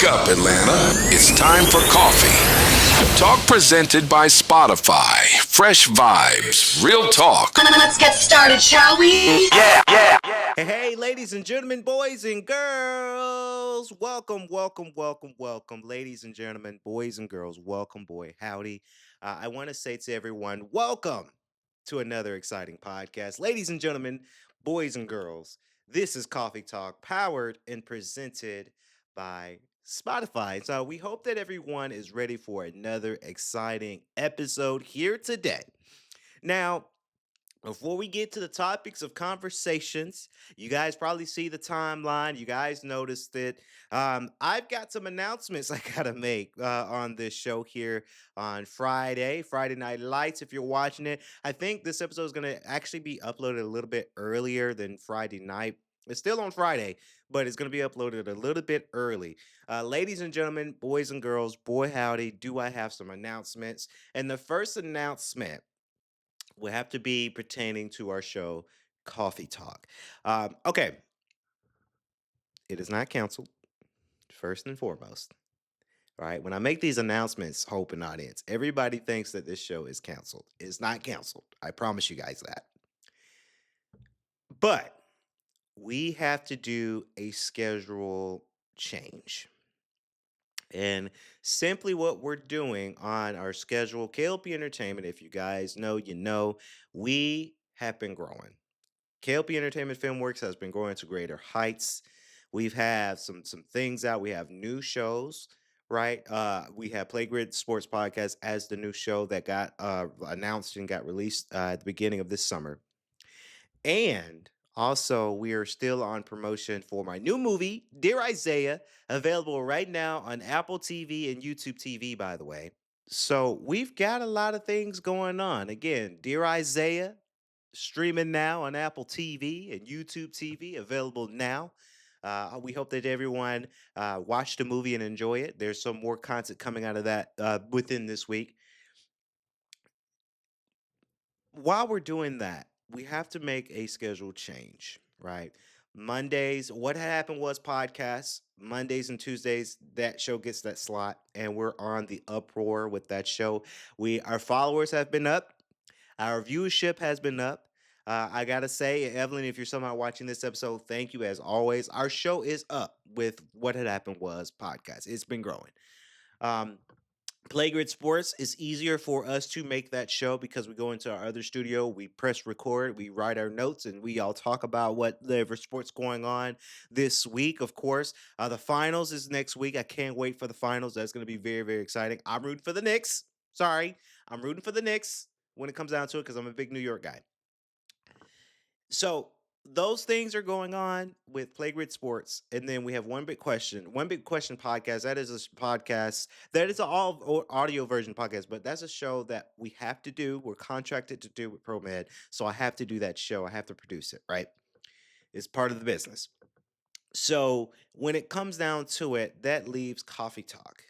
Wake up, Atlanta. It's time for coffee. Talk presented by Spotify. Fresh vibes, real talk. Let's get started, shall we? Hey, ladies and gentlemen, boys and girls, welcome, ladies and gentlemen, boys and girls, welcome, boy, howdy. I want to say to everyone, welcome to another exciting podcast. Ladies and gentlemen, boys and girls, this is Coffee Talk, powered and presented by Spotify. So we hope that everyone is ready for another exciting episode here today. Now, before we get to the topics of conversations, you guys probably see the timeline. You guys noticed it. I've got some announcements I gotta make on this show here on Friday Night Lights. If you're watching it, I think this episode is gonna actually be uploaded a little bit earlier than Friday night. It's still on Friday, but it's going to be uploaded a little bit early. Ladies and gentlemen, boys and girls, boy howdy, do I have some announcements? And the first announcement will have to be pertaining to our show, Coffee Talk. Okay, it is not canceled, first and foremost. All right, when I make these announcements, hope and audience, everybody thinks that this show is canceled. It's not canceled. I promise you guys that. But we have to do a schedule change. And simply what we're doing on our schedule, K.L.P Entertainment, if you guys know, you know, we have been growing. K.L.P Entertainment Filmworks has been growing to greater heights. We've had some things out. We have new shows, right? We have Playgrid Sports Podcast as the new show that got announced and got released at the beginning of this summer. And also, we are still on promotion for my new movie, Dear Isaiah, available right now on Apple TV and YouTube TV, by the way. So we've got a lot of things going on. Again, Dear Isaiah, streaming now on Apple TV and YouTube TV, available now. We hope that everyone watched the movie and enjoy it. There's some more content coming out of that within this week. While we're doing that, we have to make a schedule change, right? Mondays, what happened was podcasts. Mondays and Tuesdays, that show gets that slot, and we're on the uproar with that show. Our followers have been up, our viewership has been up. I gotta say, Evelyn, if you're somehow watching this episode, thank you as always. Our show is up with what had happened was podcast. It's been growing. Um, Playgrid Sports is easier for us to make that show because we go into our other studio, we press record, we write our notes, and we all talk about whatever sports going on this week. Of course, the finals is next week. I can't wait for the finals. That's going to be very, very exciting. I'm rooting for the Knicks. Sorry, I'm rooting for the Knicks when it comes down to it because I'm a big New York guy. So those things are going on with Playgrid Sports, and then we have One Big Question podcast. That is a podcast that is an all audio version podcast, but that's a show that we have to do. We're contracted to do with ProMed, so I have to do that show. I have to produce it. Right, it's part of the business. So when it comes down to it, that leaves Coffee Talk.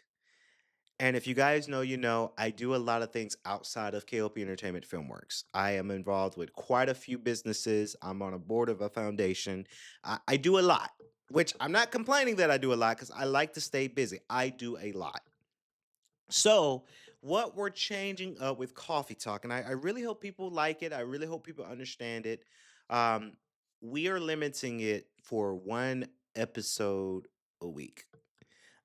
And if you guys know, you know, I do a lot of things outside of KLP Entertainment Filmworks. I am involved with quite a few businesses. I'm on a board of a foundation. I do a lot, which I'm not complaining that I do a lot because I like to stay busy. I do a lot. So, what we're changing up with Coffee Talk, and I really hope people like it. I really hope people understand it. Um, we are limiting it for one episode a week.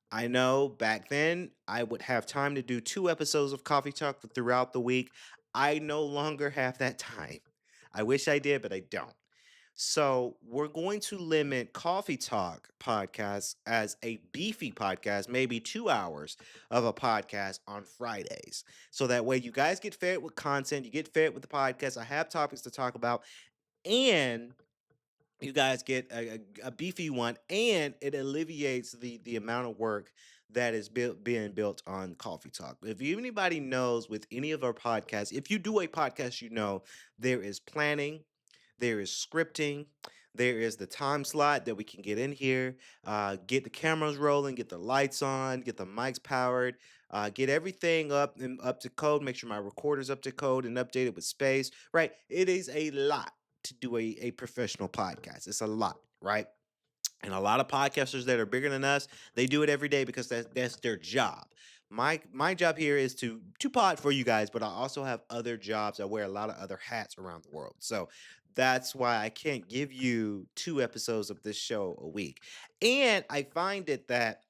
I know back then I would have time to do two episodes of Coffee Talk throughout the week. I no longer have that time. I wish I did, but I don't. So we're going to limit Coffee Talk podcast as a beefy podcast, maybe 2 hours of a podcast on Fridays. So that way you guys get fed with content, you get fed with the podcast. I have topics to talk about, and you guys get a beefy one, and it alleviates the amount of work that is being built on Coffee Talk. If anybody knows with any of our podcasts, if you do a podcast, you know there is planning, there is scripting, there is the time slot that we can get in here, get the cameras rolling, get the lights on, get the mics powered, get everything up and up to code, make sure my recorder's up to code and updated with space, right? It is a lot to do a professional podcast. It's a lot, right? And a lot of podcasters that are bigger than us, they do it every day because that's their job. My job here is to pod for you guys, but I also have other jobs. I wear a lot of other hats around the world. So that's why I can't give you 2 episodes of this show a week. And I find it that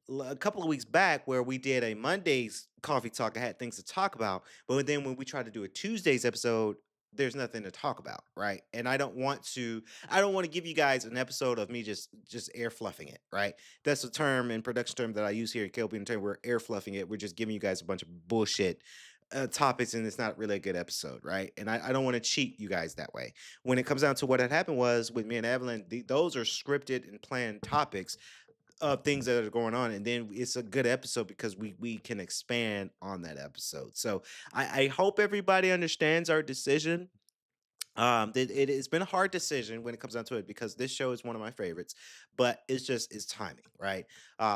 a couple of weeks back where we did a Monday's coffee talk. I had things to talk about, but then when we tried to do a Tuesday's episode, there's nothing to talk about, right? And I don't want to give you guys an episode of me just air fluffing it, right? That's a term and production term that I use here at K.L.P Entertainment. We're air fluffing it. We're just giving you guys a bunch of bullshit topics, and it's not really a good episode, right? And I don't want to cheat you guys that way. When it comes down to what had happened was with me and Evelyn, those are scripted and planned topics of things that are going on, and then it's a good episode because we can expand on that episode. So I hope everybody understands our decision. It's been a hard decision when it comes down to it because this show is one of my favorites, but it's timing, right?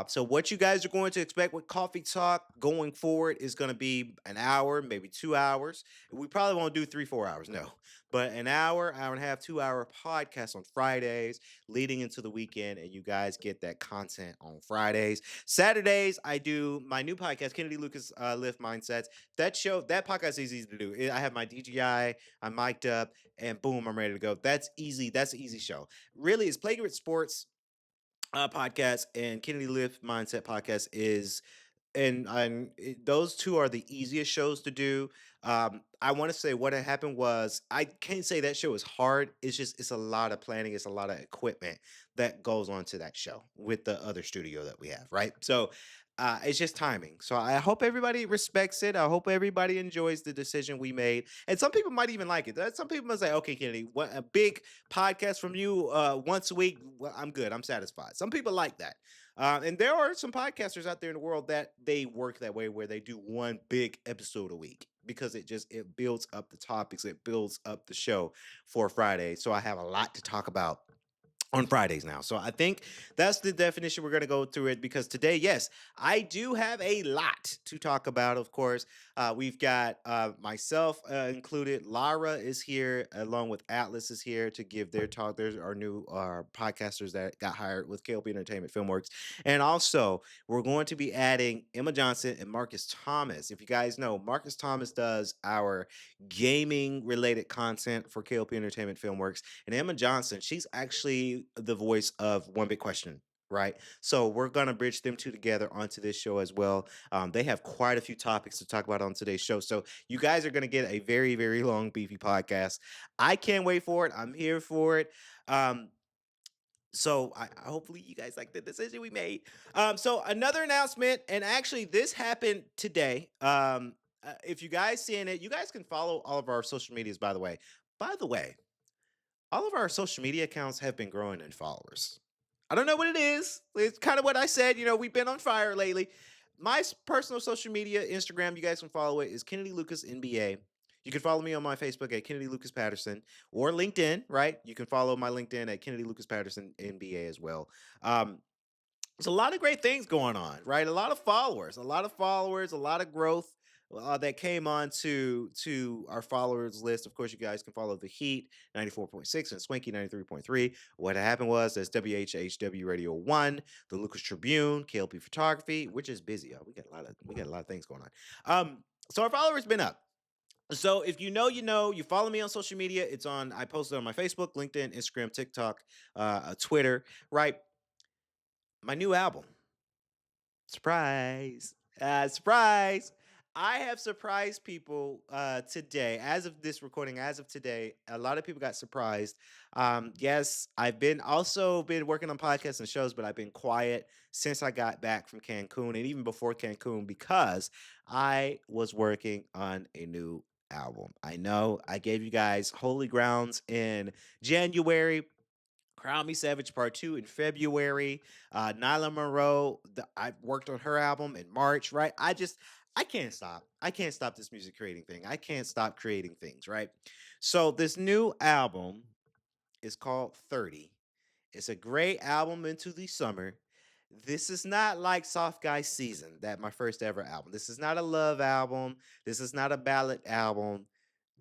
So what you guys are going to expect with Coffee Talk going forward is going to be an hour, maybe 2 hours. We probably won't do 3 4 hours, no, but an hour and a half, 2 hour podcast on Fridays leading into the weekend, and you guys get that content on Fridays. Saturdays, I do my new podcast, Kennedy Lucas Lift Mindsets. That podcast is easy to do. I have my DJI, I'm mic'd up, and boom, I'm ready to go. That's easy. That's an easy show. Really, it's Plague with Sports podcast and Kennedy Lift Mindset podcast is those two are the easiest shows to do. I want to say what had happened was I can't say that show is hard. It's a lot of planning. It's a lot of equipment that goes on to that show with the other studio that we have, right? So it's just timing. So I hope everybody respects it. I hope everybody enjoys the decision we made. And some people might even like it. Some people must say, okay, Kennedy, what a big podcast from you once a week. Well, I'm good. I'm satisfied. Some people like that. And there are some podcasters out there in the world that they work that way where they do one big episode a week because it builds up the topics, it builds up the show for Friday. So I have a lot to talk about on Fridays now. So I think that's the definition. We're going to go through it because today, yes, I do have a lot to talk about. Of course, we've got myself included. Lara is here along with Atlas is here to give their talk. There's our new podcasters that got hired with K.L.P Entertainment Filmworks. And also, we're going to be adding Emma Johnson and Marcus Thomas. If you guys know, Marcus Thomas does our gaming related content for K.L.P Entertainment Filmworks. And Emma Johnson, she's actually the voice of One Big Question, right? So we're gonna bridge them two together onto this show as well. They have quite a few topics to talk about on today's show, so you guys are gonna get a very, very long, beefy podcast. I can't wait for it. I'm here for it. Um, so hopefully you guys like the decision we made. So another announcement, and actually this happened today. If you guys seeing it, you guys can follow all of our social medias. By the way, all of our social media accounts have been growing in followers. I don't know what it is. It's kind of what I said. You know, we've been on fire lately. My personal social media, Instagram, you guys can follow it, is Kennedy Lucas NBA. You can follow me on my Facebook at Kennedy Lucas Patterson or LinkedIn, right? You can follow my LinkedIn at Kennedy Lucas Patterson NBA as well. Um, there's a lot of great things going on, right? A lot of growth that came on to our followers list. Of course, you guys can follow the Heat 94.6 and Swanky 93.3. What happened was there's WHHW Radio 1, the Lucas Tribune, K.L.P Photography, which is busy. We got a lot of things going on. So our followers been up. So if you know, you know, you follow me on social media. I posted on my Facebook, LinkedIn, Instagram, TikTok, Twitter, right? My new album. Surprise. Surprise. I have surprised people today. As of this recording, as of today, a lot of people got surprised. Yes, I've been working on podcasts and shows, but I've been quiet since I got back from Cancun and even before Cancun because I was working on a new album. I know I gave you guys Holy Grounds in January. Crown Me Savage Part 2 in February. Nyla Monroe, I worked on her album in March, right? I can't stop. I can't stop this music creating thing. I can't stop creating things, right? So this new album is called 30. It's a great album into the summer. This is not like Soft Guy Season, that my first ever album. This is not a love album. This is not a ballad album.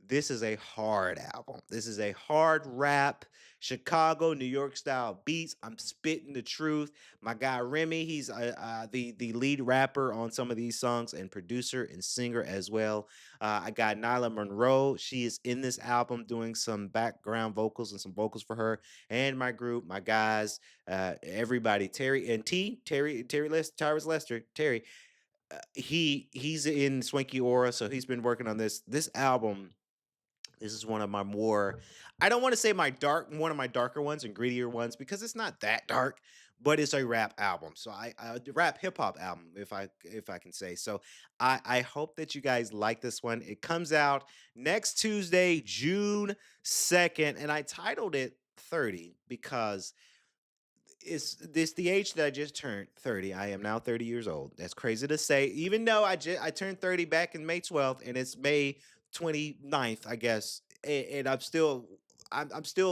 This is a hard album. This is a hard rap, Chicago, New York style beats. I'm spitting the truth. My guy Remy, he's the lead rapper on some of these songs and producer and singer as well. I got Nyla Monroe. She is in this album doing some background vocals and some vocals for her and my group, my guys, everybody. Terry and T, Terry Lester, Tyrus Lester, Terry. He's in Swanky Aura, so he's been working on this album. This is one of my more, I don't want to say my one of my darker ones and grittier ones because it's not that dark, but it's a rap album. So I rap hip hop album, if I can say. So I hope that you guys like this one. It comes out next Tuesday, June 2nd, and I titled it 30 because it's this the age that I just turned 30. I am now 30 years old. That's crazy to say, even though I turned 30 back in May 12th, and it's May 29th, I guess. And I'm still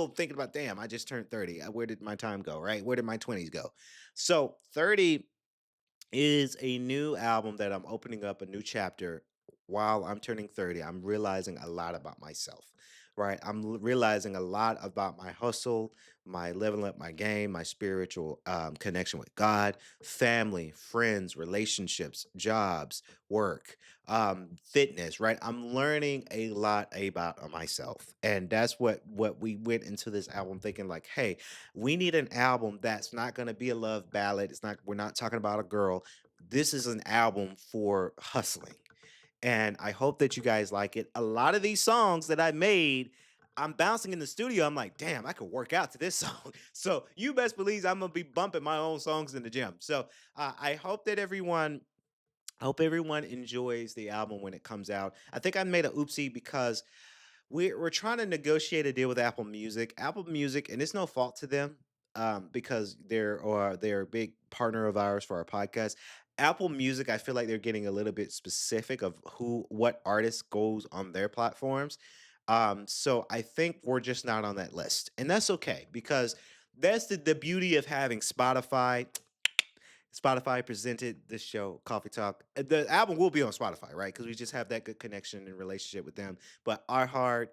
thinking about, damn, I just turned 30. Where did my time go? Right? Where did my 20s go? So 30 is a new album that I'm opening up a new chapter while I'm turning 30. I'm realizing a lot about myself, right? Realizing a lot about my hustle, my leveling up my game, my spiritual connection with God, family, friends, relationships, jobs, work, fitness, right? I'm learning a lot about myself. And that's what we went into this album thinking like, hey, we need an album that's not going to be a love ballad. We're not talking about a girl. This is an album for hustling. And I hope that you guys like it. A lot of these songs that I made, I'm bouncing in the studio. I'm like, damn, I could work out to this song. So you best believe I'm gonna be bumping my own songs in the gym. So I hope that I hope everyone enjoys the album when it comes out. I think I made a oopsie because we're trying to negotiate a deal with Apple Music. Apple Music, and it's no fault to them, because they're a big partner of ours for our podcast. Apple Music, I feel like they're getting a little bit specific of what artist goes on their platforms. So I think we're just not on that list, and that's okay because that's the beauty of having Spotify. Spotify presented this show, Coffee Talk. The album will be on Spotify, right? Because we just have that good connection and relationship with them. But iHeart,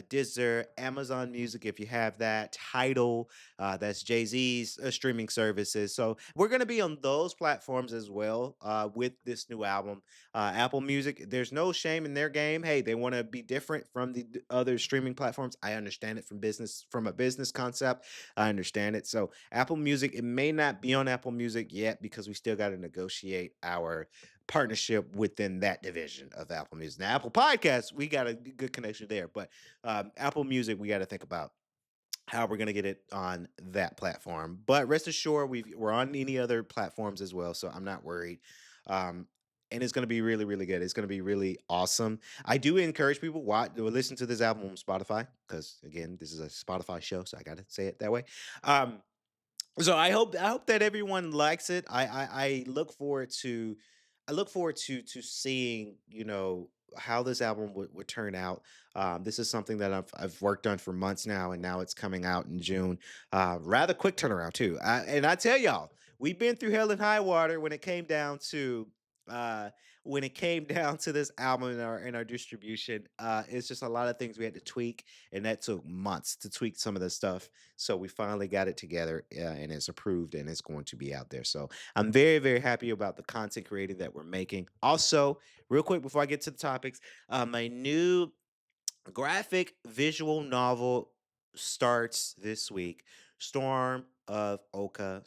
Deezer, Amazon Music, if you have that, Tidal, that's Jay Z's streaming services. So we're going to be on those platforms as well with this new album. Apple Music, there's no shame in their game. Hey, they want to be different from the other streaming platforms. I understand it from a business concept. I understand it. So Apple Music, it may not be on Apple Music yet because we still got to negotiate our partnership within that division of Apple Music. Now, Apple Podcasts, we got a good connection there, but Apple Music, we got to think about how we're gonna get it on that platform. But rest assured, we're on any other platforms as well, so I'm not worried. Um, and it's gonna be really, really good. It's gonna be really awesome. I do encourage people watch to listen to this album on Spotify because again, this is a Spotify show, so I gotta say it that way. Um, so I hope that everyone likes it. I look forward to to seeing how this album would turn out. This is something that I've worked on for months now, and now it's coming out in June. Rather quick turnaround too. And I tell y'all, we've been through hell and high water uh when it came down to this album in our distribution. It's just a lot of things we had to tweak, and that took months to tweak some of the stuff. So we finally got it together, and it's approved and it's going to be out there. So I'm very, very happy about the content creating that we're making. Also, real quick before I get to the topics, my new graphic visual novel starts this week. Storm of Oka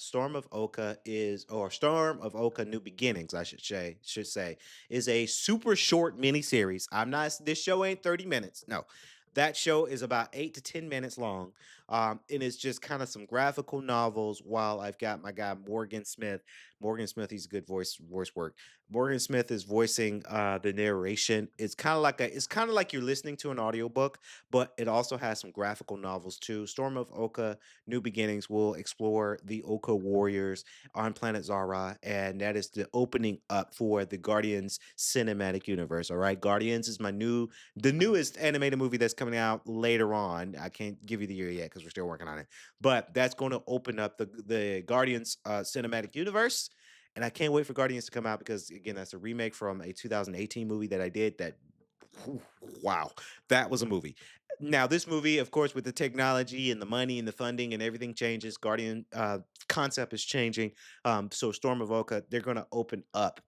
is, or Storm of Oka New Beginnings, I should say, is a super short miniseries. I'm not, this show ain't 30 minutes. No. That show is about 8 to 10 minutes long. And it's just kind of some graphical novels while I've got my guy Morgan Smith. Morgan Smith, he's a good voice work. Morgan Smith is voicing the narration. It's kind of like you're listening to an audiobook, but it also has some graphical novels too. Storm of Oka, New Beginnings will explore the Oka warriors on planet Zara, and that is the opening up for the Guardians cinematic universe. All right, Guardians is the newest animated movie that's coming out later on. I can't give you the year yet because we're still working on it, but that's going to open up the Guardians cinematic universe, and I can't wait for Guardians to come out because again, that's a remake from a 2018 movie that I did that Whew, wow, that was a movie. Now, this movie, of course, with the technology and the money and the funding and everything changes, Guardian concept is changing. So Storm of Oka, they're going to open up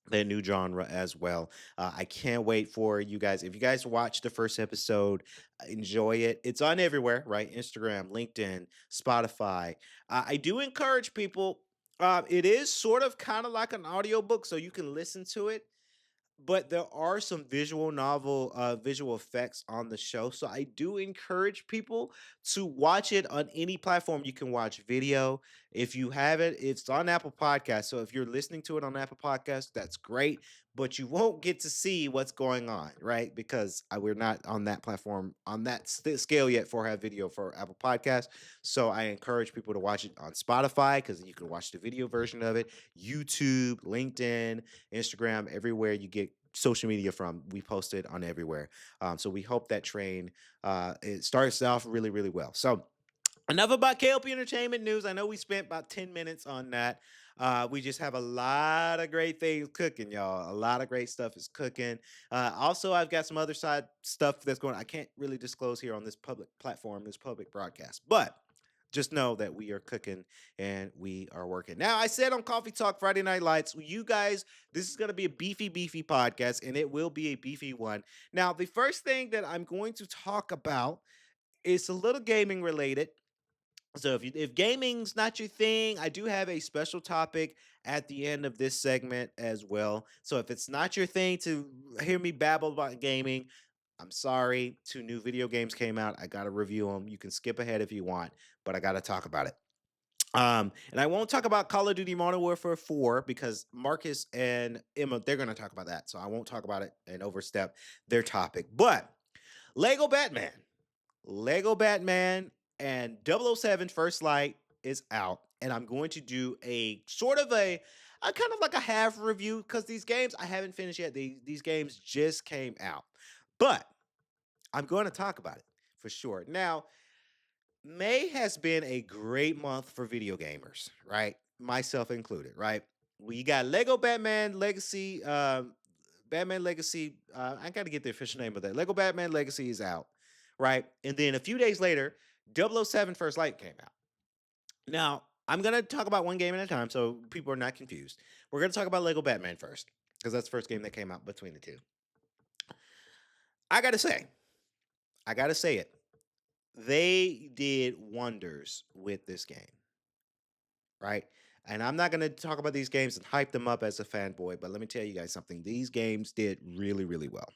their new genre as well. I can't wait for you guys. If you guys watch the first episode, enjoy it. It's on everywhere, right? Instagram, LinkedIn, Spotify. I do encourage people. It is sort of kind of like an audiobook, so you can listen to it, but there are some visual effects on the show, so I do encourage people to watch it on any platform you can watch video. If you have it, it's on Apple Podcasts, so if you're listening to it on Apple Podcasts, that's great, but you won't get to see what's going on, right? Because we're not on that platform on that scale yet for have video for Apple Podcasts. So I encourage people to watch it on Spotify because you can watch the video version of it, YouTube, LinkedIn, Instagram, everywhere you get social media from. We post it on everywhere. So we hope that train it starts off really, really well. So enough about K.L.P Entertainment News. I know we spent about 10 minutes on that. We just have a lot of great things cooking, y'all. A lot of great stuff is cooking. Also, I've got some other side stuff that's going. I can't really disclose here on this public platform, this public broadcast, but just know that we are cooking and we are working. Now, I said on Coffee Talk Friday Night Lights, you guys, this is going to be a beefy, beefy podcast, and it will be a beefy one. Now, the first thing that I'm going to talk about is a little gaming related. So if gaming's not your thing, I do have a special topic at the end of this segment as well. So if it's not your thing to hear me babble about gaming, I'm sorry. Two new video games came out. I got to review them. You can skip ahead if you want, but I got to talk about it. And I won't talk about Call of Duty Modern Warfare 4 because Marcus and Emma, they're going to talk about that. So I won't talk about it and overstep their topic. But Lego Batman. Lego Batman and 007 First Light is out. And I'm going to do a sort of a kind of like a half review because these games I haven't finished yet. These games just came out. But I'm going to talk about it for sure. Now, May has been a great month for video gamers, right? Myself included, right? We got Lego Batman Legacy, Batman Legacy. I got to get the official name of that. Lego Batman Legacy is out, right? And then a few days later, 007 First Light came out. Now, I'm going to talk about one game at a time so people are not confused. We're going to talk about Lego Batman first because that's the first game that came out between the two. I got to say, I got to say it. They did wonders with this game, right? And I'm not going to talk about these games and hype them up as a fanboy, but let me tell you guys something. These games did really, really well.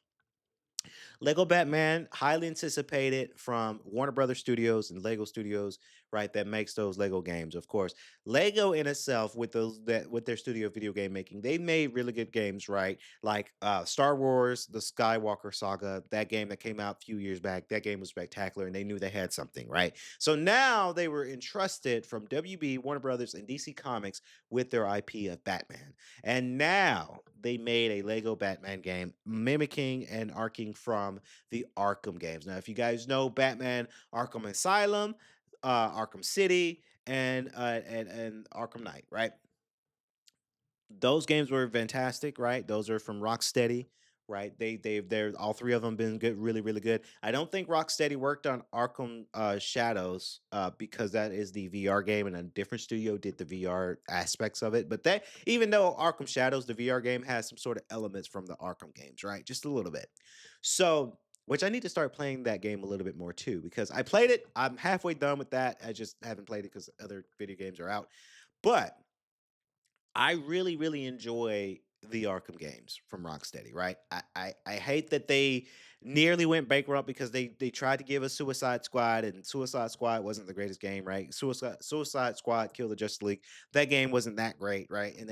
Lego Batman, highly anticipated from Warner Brothers Studios and Lego Studios, right? That makes those Lego games. Of course, Lego in itself with those that with their studio video game making, they made really good games, right? Like Star Wars, the Skywalker Saga, that game that came out a few years back. That game was spectacular, and they knew they had something, right? So now they were entrusted from WB, Warner Brothers, and DC Comics with their IP of Batman. And now they made a Lego Batman game mimicking and arcing from the Arkham games. Now, if you guys know Batman Arkham Asylum, Arkham City, and Arkham Knight, right? Those games were fantastic, right? Those are from Rocksteady, right? They're all three of them been good, really, really good. I don't think Rocksteady worked on Arkham Shadows because that is the VR game and a different studio did the VR aspects of it. But that even though Arkham Shadows, the VR game, has some sort of elements from the Arkham games, right? Just a little bit. So which I need to start playing that game a little bit more too because I played it. I'm halfway done with that. I just haven't played it because other video games are out. But I really, really enjoy the Arkham games from Rocksteady, right? I hate that they nearly went bankrupt because they tried to give us Suicide Squad, and Suicide Squad wasn't the greatest game, right? Suicide Squad Kill the Justice League. That game wasn't that great, right? And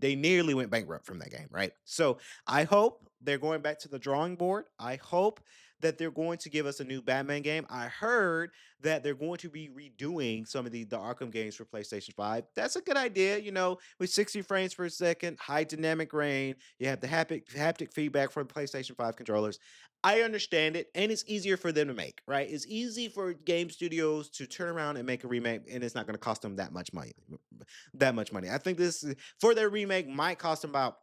they nearly went bankrupt from that game, right? So I hope they're going back to the drawing board. I hope that they're going to give us a new Batman game. I heard that they're going to be redoing some of the Arkham games for PlayStation 5. That's a good idea, with 60 frames per second, high dynamic range. You have the haptic feedback from the PlayStation 5 controllers. I understand it, and it's easier for them to make, right? It's easy for game studios to turn around and make a remake, and it's not going to cost them that much money. That much money. I think this for their remake might cost them about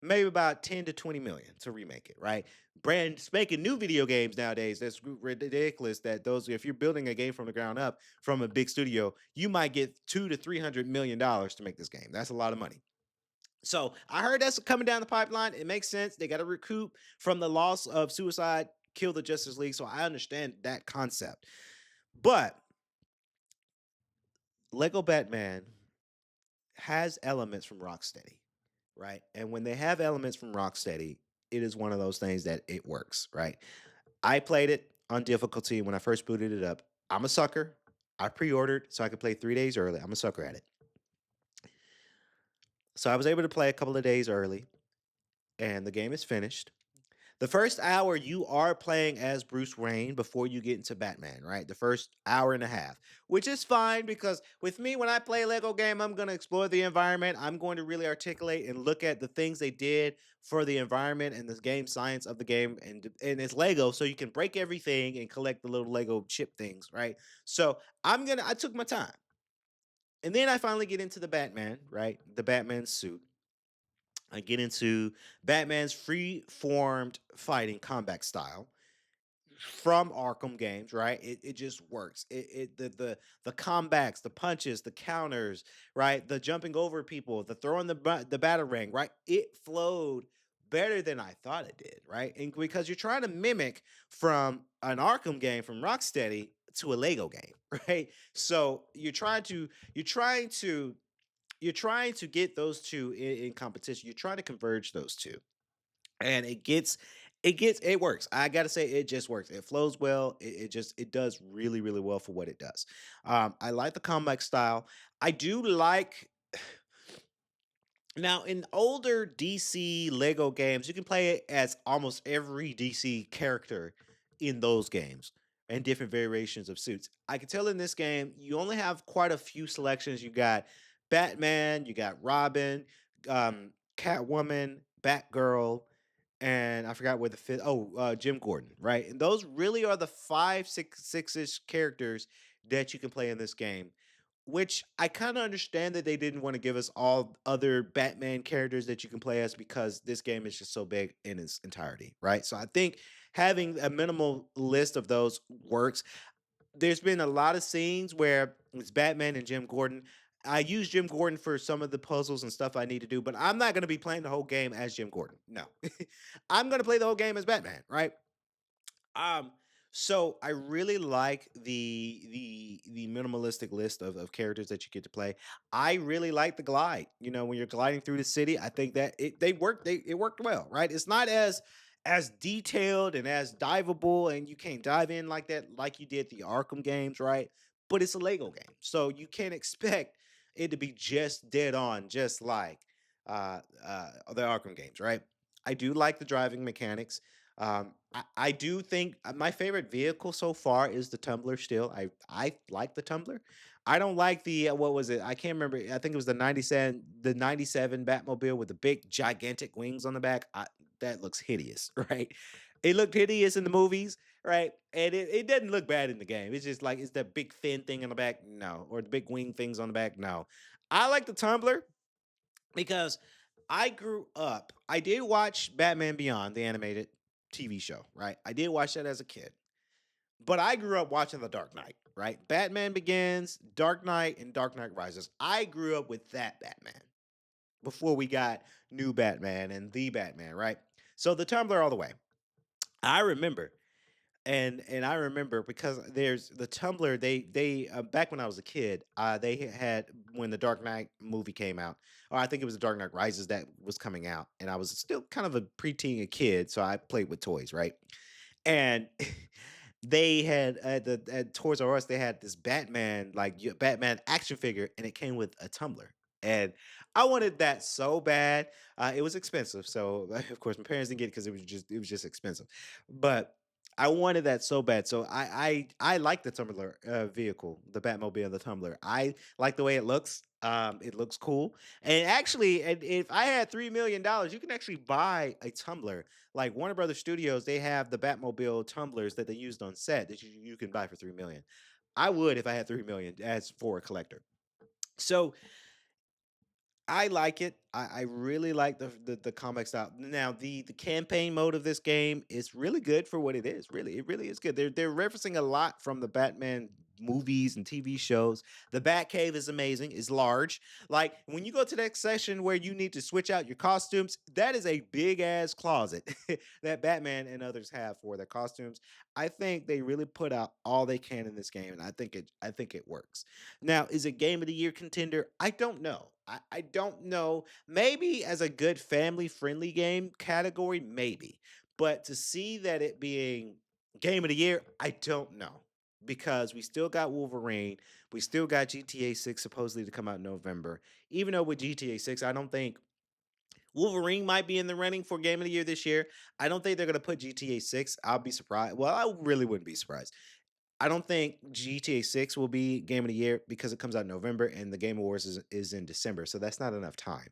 maybe about 10 to 20 million to remake it, right? brand spanking new video games nowadays. That's ridiculous. That those, if you're building a game from the ground up from a big studio, you might get $200 to $300 million to make this game. That's a lot of money. So I heard that's coming down the pipeline. It makes sense. They got to recoup from the loss of Suicide Kill the Justice League. So I understand that concept. But Lego Batman has elements from Rocksteady, right? And when they have elements from Rocksteady, it is one of those things that it works, right? I played it on difficulty when I first booted it up. I'm a sucker. I pre-ordered so I could play 3 days early. I'm a sucker at it. So I was able to play a couple of days early, and the game is finished. The first hour you are playing as Bruce Wayne before you get into Batman, right? The first hour and a half, which is fine because with me, when I play a Lego game, I'm going to explore the environment. I'm going to really articulate and look at the things they did for the environment and the game science of the game. And it's Lego, so you can break everything and collect the little Lego chip things, right? So I took my time. And then I finally get into the Batman, right? The Batman suit. I get into Batman's free formed fighting combat style from Arkham games, right? It just works. The combats, the punches, the counters, right? The jumping over people, the throwing the batarang, right? It flowed better than I thought it did, right? And because you're trying to mimic from an Arkham game from Rocksteady to a Lego game, right? So you're trying to get those two in competition. You're trying to converge those two, and it works. I gotta say, it just works. It flows well. It does really really well for what it does. I like the comic style. I do like now in older DC Lego games, you can play it as almost every DC character in those games and different variations of suits. I can tell in this game, you only have quite a few selections. You got Batman, you got Robin, Catwoman, Batgirl, and I forgot where the fifth. Oh, Jim Gordon, right? And those really are the five, six-ish characters that you can play in this game, which I kind of understand that they didn't want to give us all other Batman characters that you can play as because this game is just so big in its entirety, right? So I think having a minimal list of those works. There's been a lot of scenes where it's Batman and Jim Gordon. I use Jim Gordon for some of the puzzles and stuff I need to do, but I'm not going to be playing the whole game as Jim Gordon. No. I'm going to play the whole game as Batman, right? Um, so I really like the minimalistic list of characters that you get to play. I really like the glide. You know, when you're gliding through the city, I think that it worked well, right? It's not as detailed and as diveable, and you can't dive in like that like you did the Arkham games, right? But it's a Lego game, so you can't expect it to be just dead on, just like the Arkham games, right? I do like the driving mechanics. I do think my favorite vehicle so far is the Tumbler. Still, I like the Tumbler. I don't like the what was it? I can't remember. I think it was the '97 Batmobile with the big gigantic wings on the back. That looks hideous, right? It looked hideous in the movies, right? And it doesn't look bad in the game. It's just like it's that big fin thing on the back, no, or the big wing things on the back, no. I like the Tumbler because I grew up. I did watch Batman Beyond, the animated TV show, right? I did watch that as a kid, but I grew up watching The Dark Knight, right? Batman Begins, Dark Knight, and Dark Knight Rises. I grew up with that Batman before we got new Batman and the Batman, right? So the Tumblr all the way. I remember and I remember because there's the Tumblr. They back when I was a kid, they had when the Dark Knight movie came out, or I think it was the Dark Knight Rises that was coming out, and I was still kind of a preteen a kid, so I played with toys, right? And they had at Toys R Us they had this Batman Batman action figure, and it came with a tumbler. And I wanted that so bad. It was expensive, so of course my parents didn't get it because it was just expensive. But I wanted that so bad. So I like the Tumbler vehicle, the Batmobile, the Tumbler. I like the way it looks. It looks cool. And actually, and if I had $3 million, you can actually buy a tumbler. Like Warner Brothers Studios, they have the Batmobile tumblers that they used on set that you can buy for 3 million. I would if I had 3 million as for a collector. So I like it. I really like the comic style. Now the campaign mode of this game is really good for what it is. Really, it really is good. They're referencing a lot from the Batman movies and TV shows. The Batcave is amazing. It's large. Like when you go to that section where you need to switch out your costumes, that is a big ass closet that Batman and others have for their costumes. I think they really put out all they can in this game, and I think it works. Now, is it game of the year contender? I don't know. I don't know. Maybe as a good family friendly game category, maybe. But to see that it being game of the year, I don't know. Because we still got Wolverine. We still got GTA 6 supposedly to come out in November. Even though with GTA 6, I don't think Wolverine might be in the running for game of the year this year. I don't think they're going to put GTA 6. I'll be surprised. Well, I really wouldn't be surprised. I don't think GTA 6 will be game of the year because it comes out in November and the Game Awards is in December. So that's not enough time.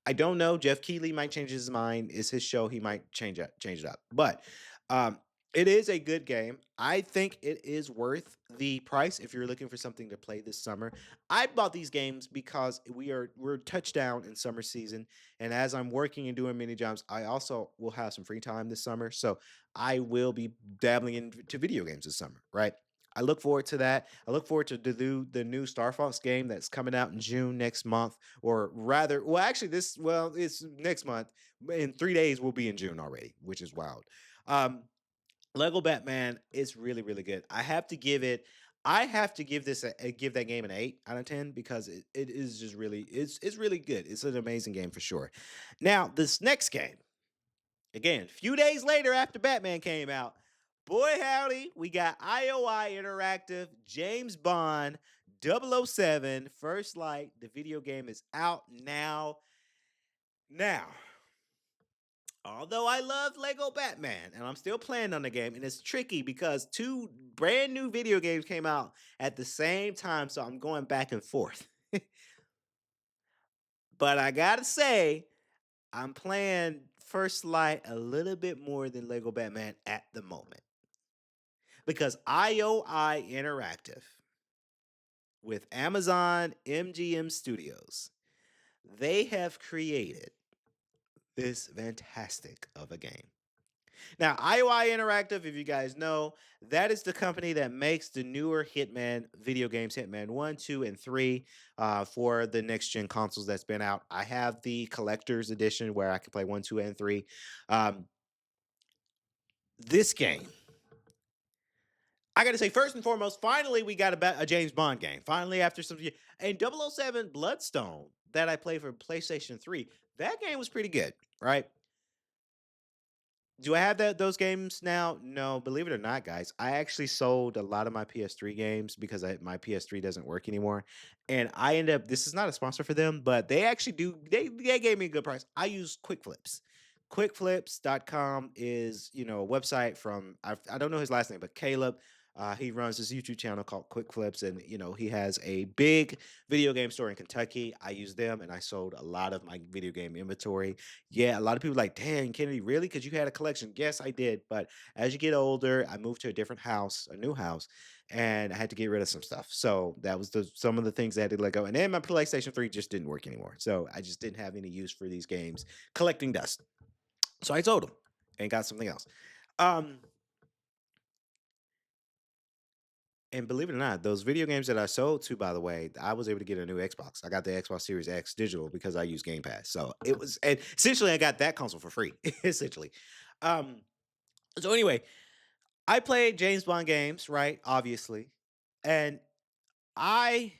I don't know. Jeff Keighley might change his mind. It's his show. He might change it up. But um, it is a good game. I think it is worth the price if you're looking for something to play this summer. I bought these games because we're touchdown in summer season. And as I'm working and doing mini jobs, I also will have some free time this summer. So I will be dabbling into video games this summer, right? I look forward to that. I look forward to the new Star Fox game that's coming out in June next month, or rather, well, actually, it's next month. In 3 days, we'll be in June already, which is wild. Um, Lego Batman is really, really good. I have to give give that game an 8 out of 10 because it is just really it's really good. It's an amazing game for sure. Now, this next game. Again, a few days later after Batman came out, boy howdy, we got IOI Interactive, James Bond, 007, First Light. The video game is out now. Now, although I love Lego Batman and I'm still playing on the game, and it's tricky because two brand new video games came out at the same time, so I'm going back and forth. But I gotta say, I'm playing First Light a little bit more than Lego Batman at the moment. Because IOI Interactive with Amazon MGM Studios, they have created this fantastic of a game. Now, IOI Interactive, if you guys know, that is the company that makes the newer Hitman video games, Hitman 1, 2, and 3, for the next gen consoles that's been out. I have the collector's edition where I can play 1, 2, and 3. Um, this game I got to say, first and foremost, finally we got a James Bond game. Finally, after some years. And 007 Bloodstone that I played for PlayStation 3, that game was pretty good, right? Do I have those games now? No, believe it or not, guys. I actually sold a lot of my PS3 games because my PS3 doesn't work anymore. And I end up, this is not a sponsor for them, but they actually do, they gave me a good price. I use Quick Flips. QuickFlips.com is, a website from, I don't know his last name, but Caleb. He runs this YouTube channel called Quick Flips, and he has a big video game store in Kentucky. I use them, and I sold a lot of my video game inventory. Yeah, a lot of people like, dang, Kennedy, really? Because you had a collection. Yes, I did. But as you get older, I moved to a different house, a new house, and I had to get rid of some stuff. So that was some of the things I had to let go. And then my PlayStation 3 just didn't work anymore. So I just didn't have any use for these games collecting dust. So I sold them and got something else. Um, and believe it or not, those video games that I sold to, by the way, I was able to get a new Xbox. I got the Xbox Series X digital because I use Game Pass. So it was, and essentially, I got that console for free, essentially. Um, so anyway, I played James Bond games, right? Obviously, and I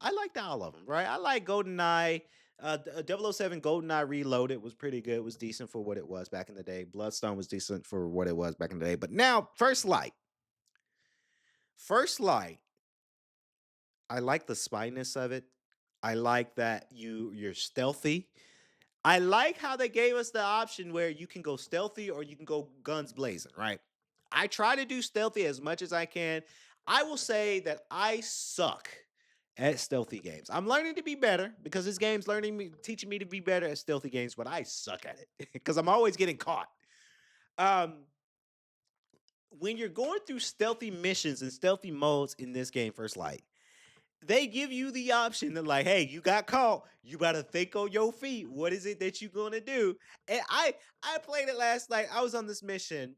I liked all of them, right? I like GoldenEye. 007 GoldenEye Reloaded was pretty good. It was decent for what it was back in the day. Bloodstone was decent for what it was back in the day. But now, First Light. First Light, I like the spiness of it. I like that you're stealthy. I like how they gave us the option where you can go stealthy or you can go guns blazing, right? I try to do stealthy as much as I can. I will say that I suck at stealthy games. I'm learning to be better because this game's teaching me to be better at stealthy games, but I suck at it because I'm always getting caught. Um, when you're going through stealthy missions and stealthy modes in this game, First Light, they give you the option to like, hey, you got caught. You gotta think on your feet. What is it that you gonna do? And I played it last night. I was on this mission.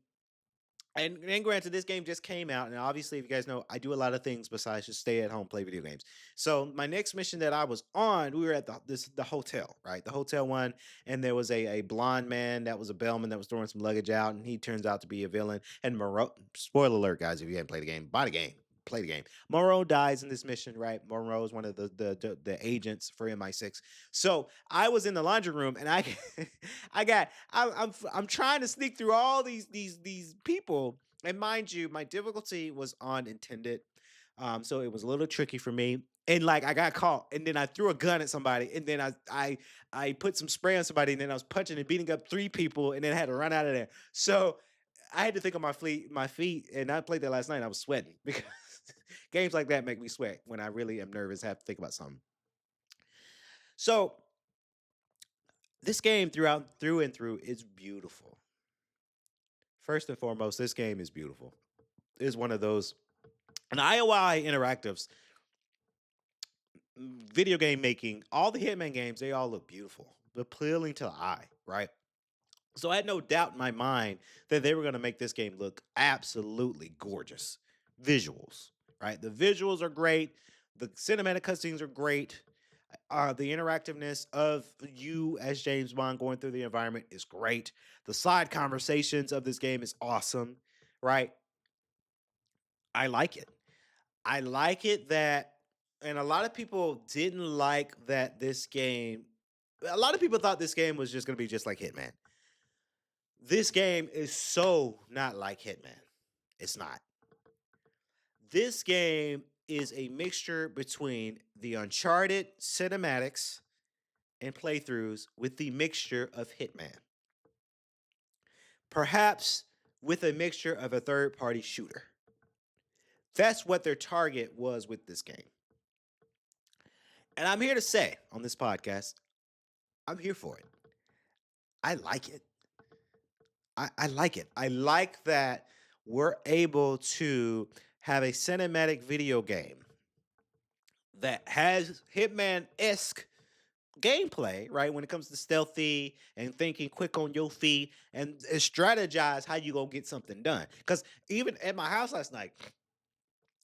And granted, this game just came out, and obviously, if you guys know, I do a lot of things besides just stay at home, play video games. So my next mission that I was on, we were at the hotel, right? The hotel one, and there was a blonde man that was a bellman that was throwing some luggage out, and he turns out to be a villain. And Moreau, spoiler alert, guys, if you haven't played the game, buy the game, play the game. Moreau dies in this mission, right? Moreau is one of the agents for MI6. So I was in the laundry room, and I'm trying to sneak through all these people, and mind you, my difficulty was on intended, so it was a little tricky for me. And like I got caught, and then I threw a gun at somebody, and then I put some spray on somebody, and then I was punching and beating up three people, and then I had to run out of there. So I had to think on my feet, and I played that last night. And I was sweating because games like that make me sweat when I really am nervous. I have to think about something. So this game through and through is beautiful. First and foremost, this game is beautiful. It's one of those, and IOI Interactive's video game making, all the Hitman games, they all look beautiful, appealing to the eye, right? So I had no doubt in my mind that they were going to make this game look absolutely gorgeous. Visuals, right? The visuals are great. The cinematic cutscenes are great. The interactiveness of you as James Bond going through the environment is great. The side conversations of this game is awesome, right? I like it. I like it that, and a lot of people didn't like that this game. A lot of people thought this game was just going to be just like Hitman. This game is so not like Hitman. It's not. This game is a mixture between the Uncharted cinematics and playthroughs with the mixture of Hitman. Perhaps with a mixture of a third party shooter. That's what their target was with this game. And I'm here to say on this podcast, I'm here for it. I like it. I like it. I like that we're able to have a cinematic video game that has Hitman esque gameplay, right? When it comes to stealthy and thinking quick on your feet and strategize how you gonna get something done. Because even at my house last night,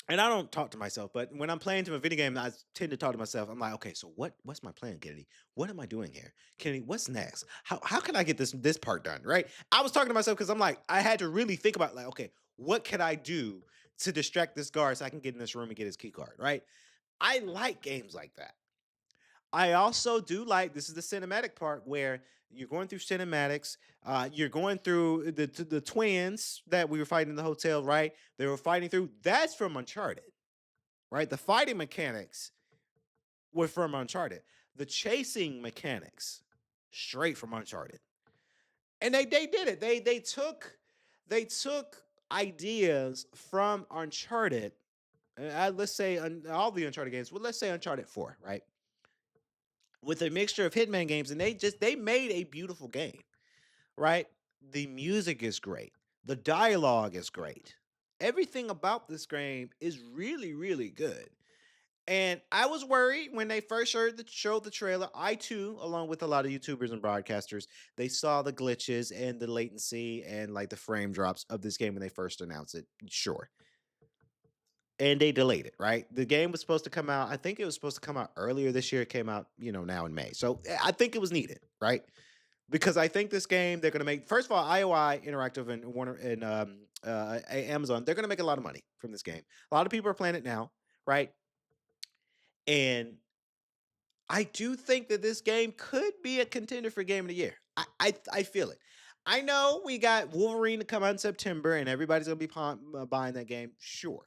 and I don't talk to myself, but when I'm playing to a video game, I tend to talk to myself. I'm like, okay, so what's my plan, Kennedy? What am I doing here? Kennedy, what's next? How can I get this part done? Right? I was talking to myself because I'm like, I had to really think about like, okay, what can I do to distract this guard so I can get in this room and get his key card, right? I like games like that. I also do like this is the cinematic part where you're going through cinematics. You're going through the twins that we were fighting in the hotel, right? They were fighting through. That's from Uncharted, right? The fighting mechanics were from Uncharted. The chasing mechanics straight from Uncharted, and they did it. They took ideas from Uncharted. Let's say all the Uncharted games. Well, let's say Uncharted 4, right? With a mixture of Hitman games, and they made a beautiful game, right? The music is great. The dialogue is great. Everything about this game is really, really good. And I was worried when they first showed the trailer. I too, along with a lot of YouTubers and broadcasters, they saw the glitches and the latency and like the frame drops of this game when they first announced it. Sure. And they delayed it, right? The game was supposed to come out. I think it was supposed to come out earlier this year. It came out, now in May. So I think it was needed, right? Because I think this game they're going to make. First of all, IOI Interactive and Warner and Amazon, they're going to make a lot of money from this game. A lot of people are playing it now, right? And I do think that this game could be a contender for Game of the Year. I feel it. I know we got Wolverine to come out in September, and everybody's going to be buying that game. Sure.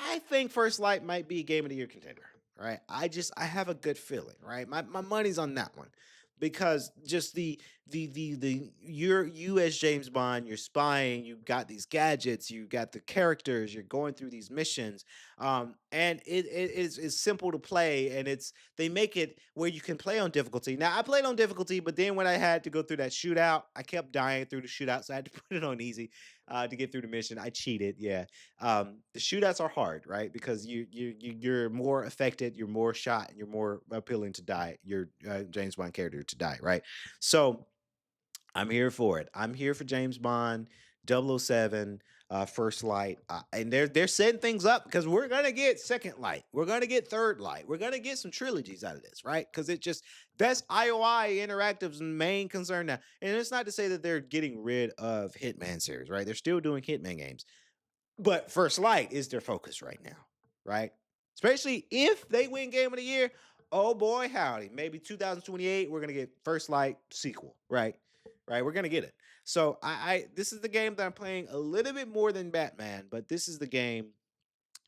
I think First Light might be Game of the Year contender, right? I have a good feeling, right? My money's on that one because just you as James Bond, you're spying, you got these gadgets, you got the characters, you're going through these missions. And it is it's simple to play, and they make it where you can play on difficulty. Now I played on difficulty, but then when I had to go through that shootout, I kept dying through the shootout, so I had to put it on easy to get through the mission. I cheated, yeah. The shootouts are hard, right? Because you're more affected, you're more shot, and you're more appealing to die. Your James Bond character to die, right? So I'm here for it. I'm here for James Bond, 007, First Light, and they're setting things up because we're gonna get Second Light, we're gonna get Third Light, we're gonna get some trilogies out of this, right? Because it just that's IOI Interactive's main concern now, and it's not to say that they're getting rid of Hitman series, right? They're still doing Hitman games, but First Light is their focus right now, right? Especially if they win Game of the Year. Oh boy, howdy. Maybe 2028, we're gonna get First Light sequel, right? Right, we're gonna get it. So I this is the game that I'm playing a little bit more than Batman, but this is the game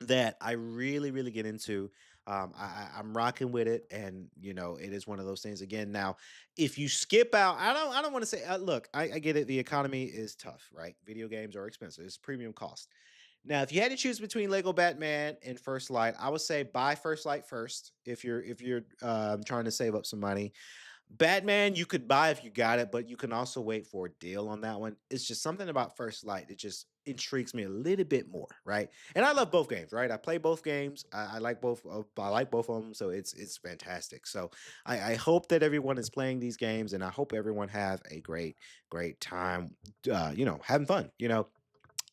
that I really, really get into. I'm rocking with it, and it is one of those things. Again, now, if you skip out, I don't want to say. Look, I get it. The economy is tough, right? Video games are expensive. It's premium cost. Now, if you had to choose between Lego Batman and First Light, I would say buy First Light first if you're trying to save up some money. Batman, you could buy if you got it, but you can also wait for a deal on that one. It's just something about First Light that just intrigues me a little bit more, right? And I love both games, right? I play both games. I like both. I like both of them, so it's fantastic. So I hope that everyone is playing these games, and I hope everyone have a great time. Having fun.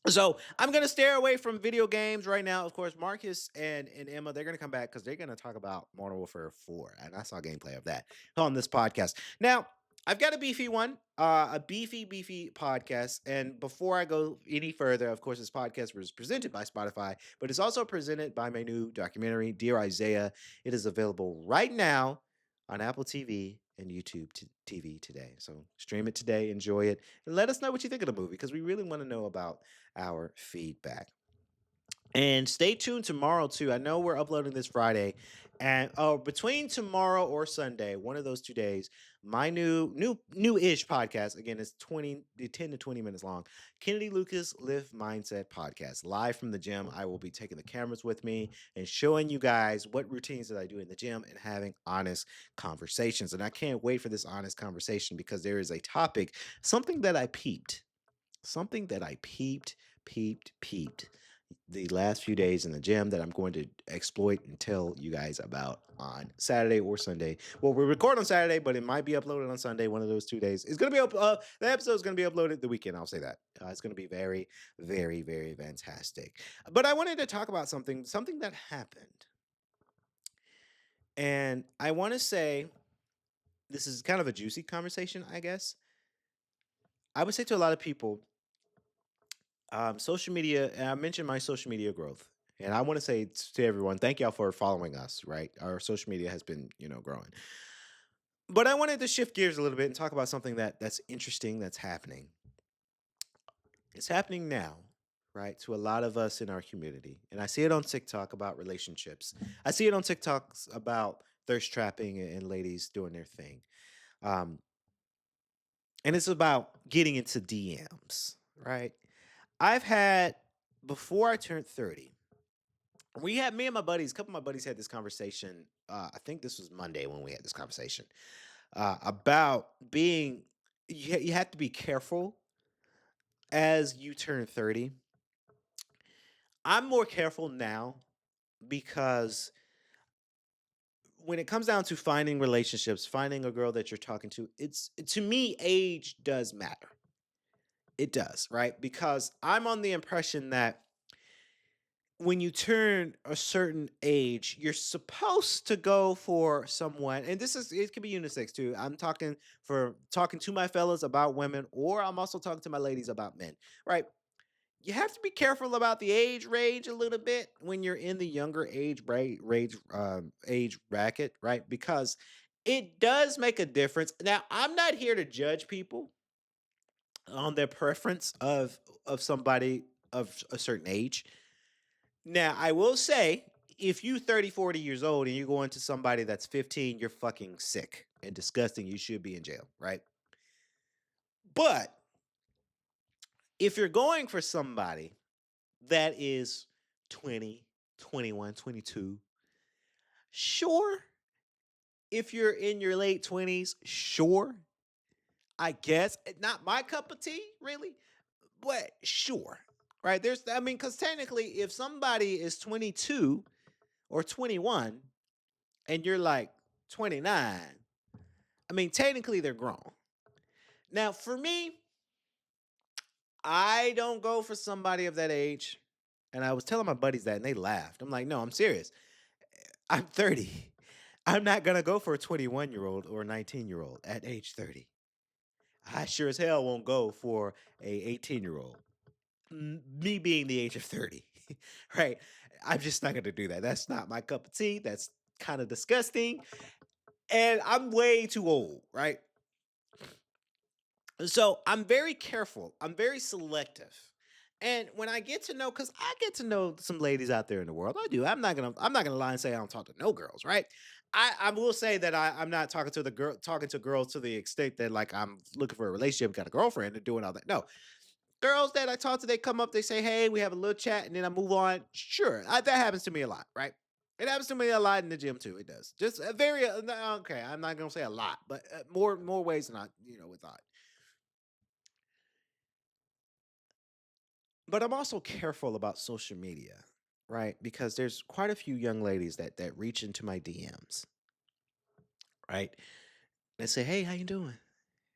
So I'm gonna stay away from video games right now. Of course, Marcus and Emma, they're gonna come back because they're gonna talk about Modern Warfare 4, and I saw gameplay of that on this podcast. Now, I've got a beefy one, a beefy podcast. And before I go any further, of course, this podcast was presented by Spotify, but it's also presented by my new documentary, Dear Isaiah. It is available right now on Apple TV and YouTube TV today. So stream it today, enjoy it, and let us know what you think of the movie because we really want to know about our feedback. And stay tuned tomorrow too. I know we're uploading this Friday, and between tomorrow or Sunday, one of those 2 days, my new-ish podcast again is 10 to 20 minutes long. Kennedy Lucas Live Mindset podcast, live from the gym. I will be taking the cameras with me and showing you guys what routines that I do in the gym and having honest conversations. And I can't wait for this honest conversation because there is a topic, something that I peeped the last few days in the gym that I'm going to exploit and tell you guys about on Saturday or Sunday. Well, we record on Saturday, but it might be uploaded on Sunday. One of those 2 days. It's gonna be the episode is gonna be uploaded the weekend. I'll say that it's gonna be very, very, very fantastic. But I wanted to talk about something that happened, and I want to say this is kind of a juicy conversation. I guess I would say to a lot of people, social media, and I mentioned my social media growth. And I want to say to everyone, thank y'all for following us, right? Our social media has been, growing. But I wanted to shift gears a little bit and talk about something that's interesting that's happening. It's happening now, right? To a lot of us in our community. And I see it on TikTok about relationships. I see it on TikToks about thirst trapping and ladies doing their thing. Um, and it's about getting into DMs, right? I've had before I turned 30, we had me and my buddies, a couple of my buddies had this conversation. I think this was Monday when we had this conversation about being, you have to be careful as you turn 30. I'm more careful now because when it comes down to finding relationships, finding a girl that you're talking to, to me, age does matter. It does, right? Because I'm on the impression that when you turn a certain age, you're supposed to go for someone, and it can be unisex too. I'm talking to my fellas about women, or I'm also talking to my ladies about men, right? You have to be careful about the age range a little bit when you're in the younger age bracket, right? Because it does make a difference. Now, I'm not here to judge people on their preference of somebody of a certain age. Now, I will say, if you 30, 40 years old and you go into somebody that's 15, you're fucking sick and disgusting. You should be in jail, right? But if you're going for somebody that is 20, 21, 22, sure. If you're in your late 20s, sure. I guess not my cup of tea, really, but sure. Right? I mean, because technically, if somebody is 22 or 21 and you're like 29, I mean, technically they're grown. Now, for me, I don't go for somebody of that age. And I was telling my buddies that and they laughed. I'm like, no, I'm serious. I'm 30. I'm not going to go for a 21-year-old or a 19-year-old at age 30. I sure as hell won't go for a 18-year-old. Me being the age of 30, right? I'm just not going to do that. That's not my cup of tea. That's kind of disgusting. And I'm way too old, right? So I'm very careful. I'm very selective. And when I get to know, because I get to know some ladies out there in the world, I do. I'm not gonna lie and say I don't talk to no girls, right? I will say that I'm not talking to girls to the extent that like I'm looking for a relationship, got a girlfriend, and doing all that. No, girls that I talk to, they come up, they say, "Hey, we have a little chat," and then I move on. Sure, that happens to me a lot, right? It happens to me a lot in the gym too. It does. Just a very okay. I'm not gonna say a lot, but more ways than I would thought. But I'm also careful about social media, right? Because there's quite a few young ladies that reach into my DMs, right? And say, "Hey, how you doing?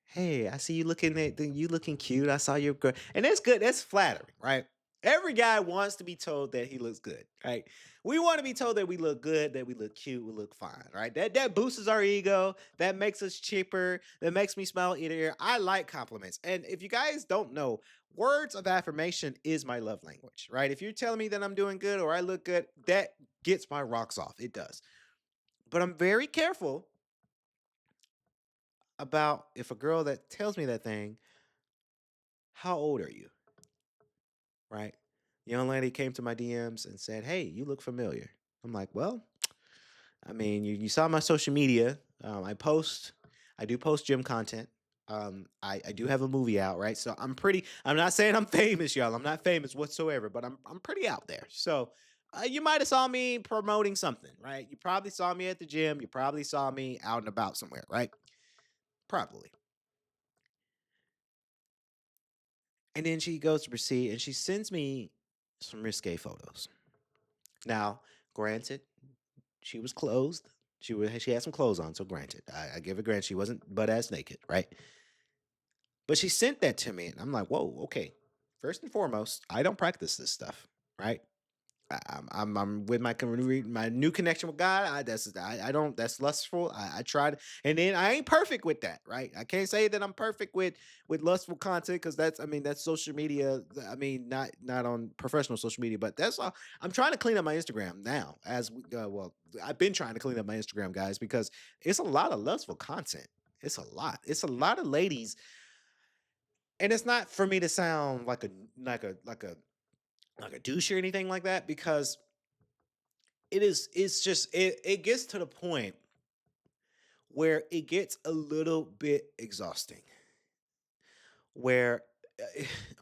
Hey, I see you looking cute. I saw your girl." And that's good. That's flattering, right? Every guy wants to be told that he looks good, right? We want to be told that we look good, that we look cute, we look fine, right? That boosts our ego, that makes us cheaper, that makes me smile ear to ear. I like compliments. And if you guys don't know, words of affirmation is my love language, right? If you're telling me that I'm doing good or I look good, that gets my rocks off. It does. But I'm very careful about if a girl that tells me that thing, how old are you? Right? Young lady came to my DMs and said, "Hey, you look familiar." I'm like, "Well, I mean, you saw my social media. I do post gym content. I do have a movie out, right? So I'm not saying I'm famous, y'all. I'm not famous whatsoever, but I'm pretty out there. So you might have saw me promoting something, right? You probably saw me at the gym. You probably saw me out and about somewhere, right? Probably. And then she goes to proceed and she sends me some risque photos. Now, granted, she was clothed. She had some clothes on, so granted, I give her granted she wasn't butt ass naked, right? But she sent that to me, and I'm like, whoa, okay. First and foremost, I don't practice this stuff, right? I'm with my new connection with God. I don't that's lustful. I tried, and then I ain't perfect with that, right? I can't say that I'm perfect with lustful content because that's social media. I mean not on professional social media, but that's all. I'm trying to clean up my Instagram now. I've been trying to clean up my Instagram, guys, because it's a lot of lustful content. It's a lot. It's a lot of ladies, and it's not for me to sound like a douche or anything like that because it gets to the point where it gets a little bit exhausting where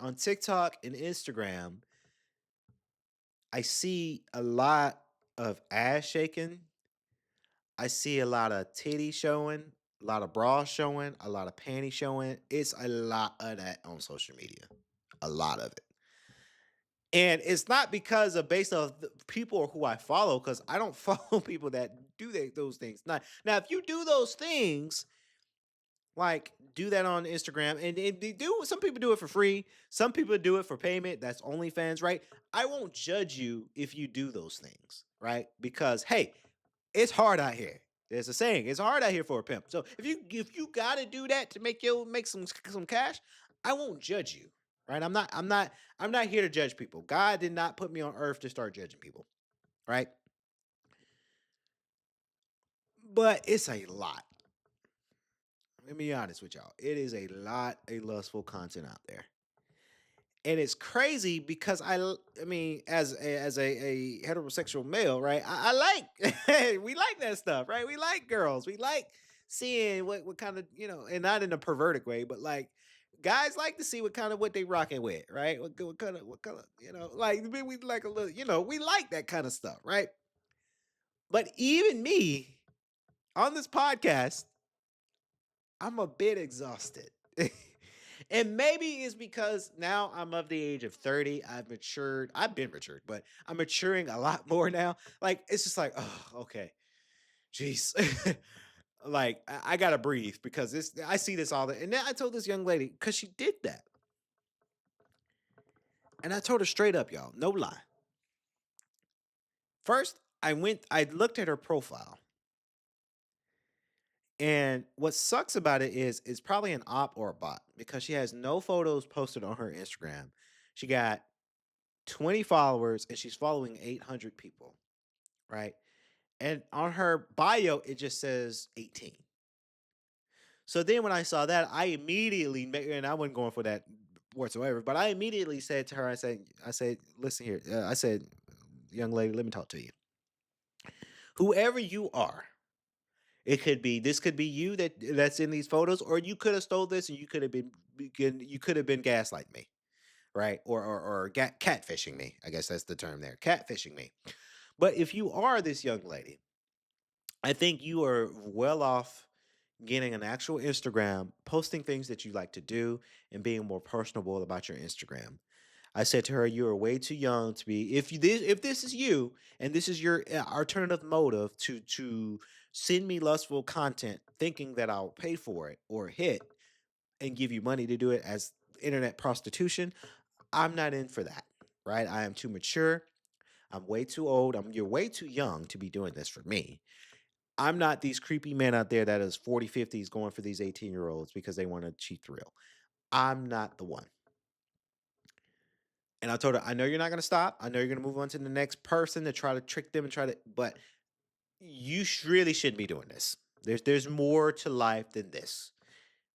on TikTok and Instagram I see a lot of ass shaking, I see a lot of titty showing, a lot of bra showing, a lot of panty showing. It's a lot of that on social media, a lot of it. And it's not because of based on the people who I follow, because I don't follow people that do those things. Now, if you do those things, like do that on Instagram, and they do. Some people do it for free. Some people do it for payment. That's OnlyFans, right? I won't judge you if you do those things, right? Because hey, it's hard out here. There's a saying, it's hard out here for a pimp. So if you gotta do that to make some cash, I won't judge you. Right? I'm not here to judge people. God did not put me on earth to start judging people. Right? But it's a lot. Let me be honest with y'all. It is a lot of lustful content out there. And it's crazy because I mean, as a heterosexual male, right? I like we like that stuff, right? We like girls. We like seeing what kind of and not in a perverted way, but like Guys like to see what they rocking with, right? What color, like we like a little, we like that kind of stuff, right? But even me on this podcast, I'm a bit exhausted. And maybe it's because now I'm of the age of 30. I've matured. I've been matured, but I'm maturing a lot more now. Like, it's just like, oh, okay. Jeez. Like, I gotta breathe because I see this all the and then I told this young lady, because she did that. And I told her straight up, y'all, no lie. First, I looked at her profile. And what sucks about it is it's probably an op or a bot because she has no photos posted on her Instagram. She got 20 followers and she's following 800 people, right? And on her bio, it just says 18. So then when I saw that, and I wasn't going for that whatsoever, but I immediately said to her, I said, listen here. I said, young lady, let me talk to you. Whoever you are, this could be you that's in these photos, or you could have stole this and you could have been gaslighting me, right? Or catfishing me. I guess that's the term there, catfishing me. But if you are this young lady, I think you are well off getting an actual Instagram, posting things that you like to do, and being more personable about your Instagram. I said to her, "You are way too young to be. If this is you, and this is your alternative motive to send me lustful content, thinking that I'll pay for it or hit and give you money to do it as internet prostitution, I'm not in for that. Right? I am too mature. I'm way too old. You're way too young to be doing this for me. I'm not these creepy men out there that is 40, 50s going for these 18-year-olds because they want a cheap thrill. I'm not the one." And I told her, "I know you're not going to stop. I know you're going to move on to the next person to try to trick them and but you really shouldn't be doing this. There's more to life than this."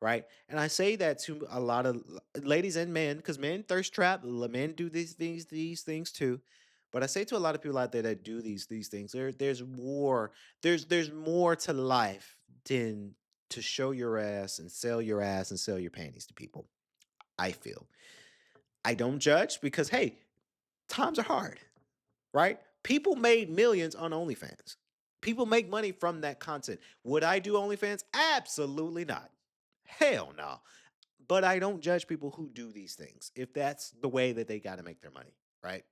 Right? And I say that to a lot of ladies and men, because men thirst trap, men do these things too. But I say to a lot of people out there that do these things, there's more, there's more to life than to show your ass and sell your panties to people. I feel. I don't judge because hey, times are hard, right? People made millions on OnlyFans. People make money from that content. Would I do OnlyFans? Absolutely not. Hell no. But I don't judge people who do these things if that's the way that they got to make their money, right?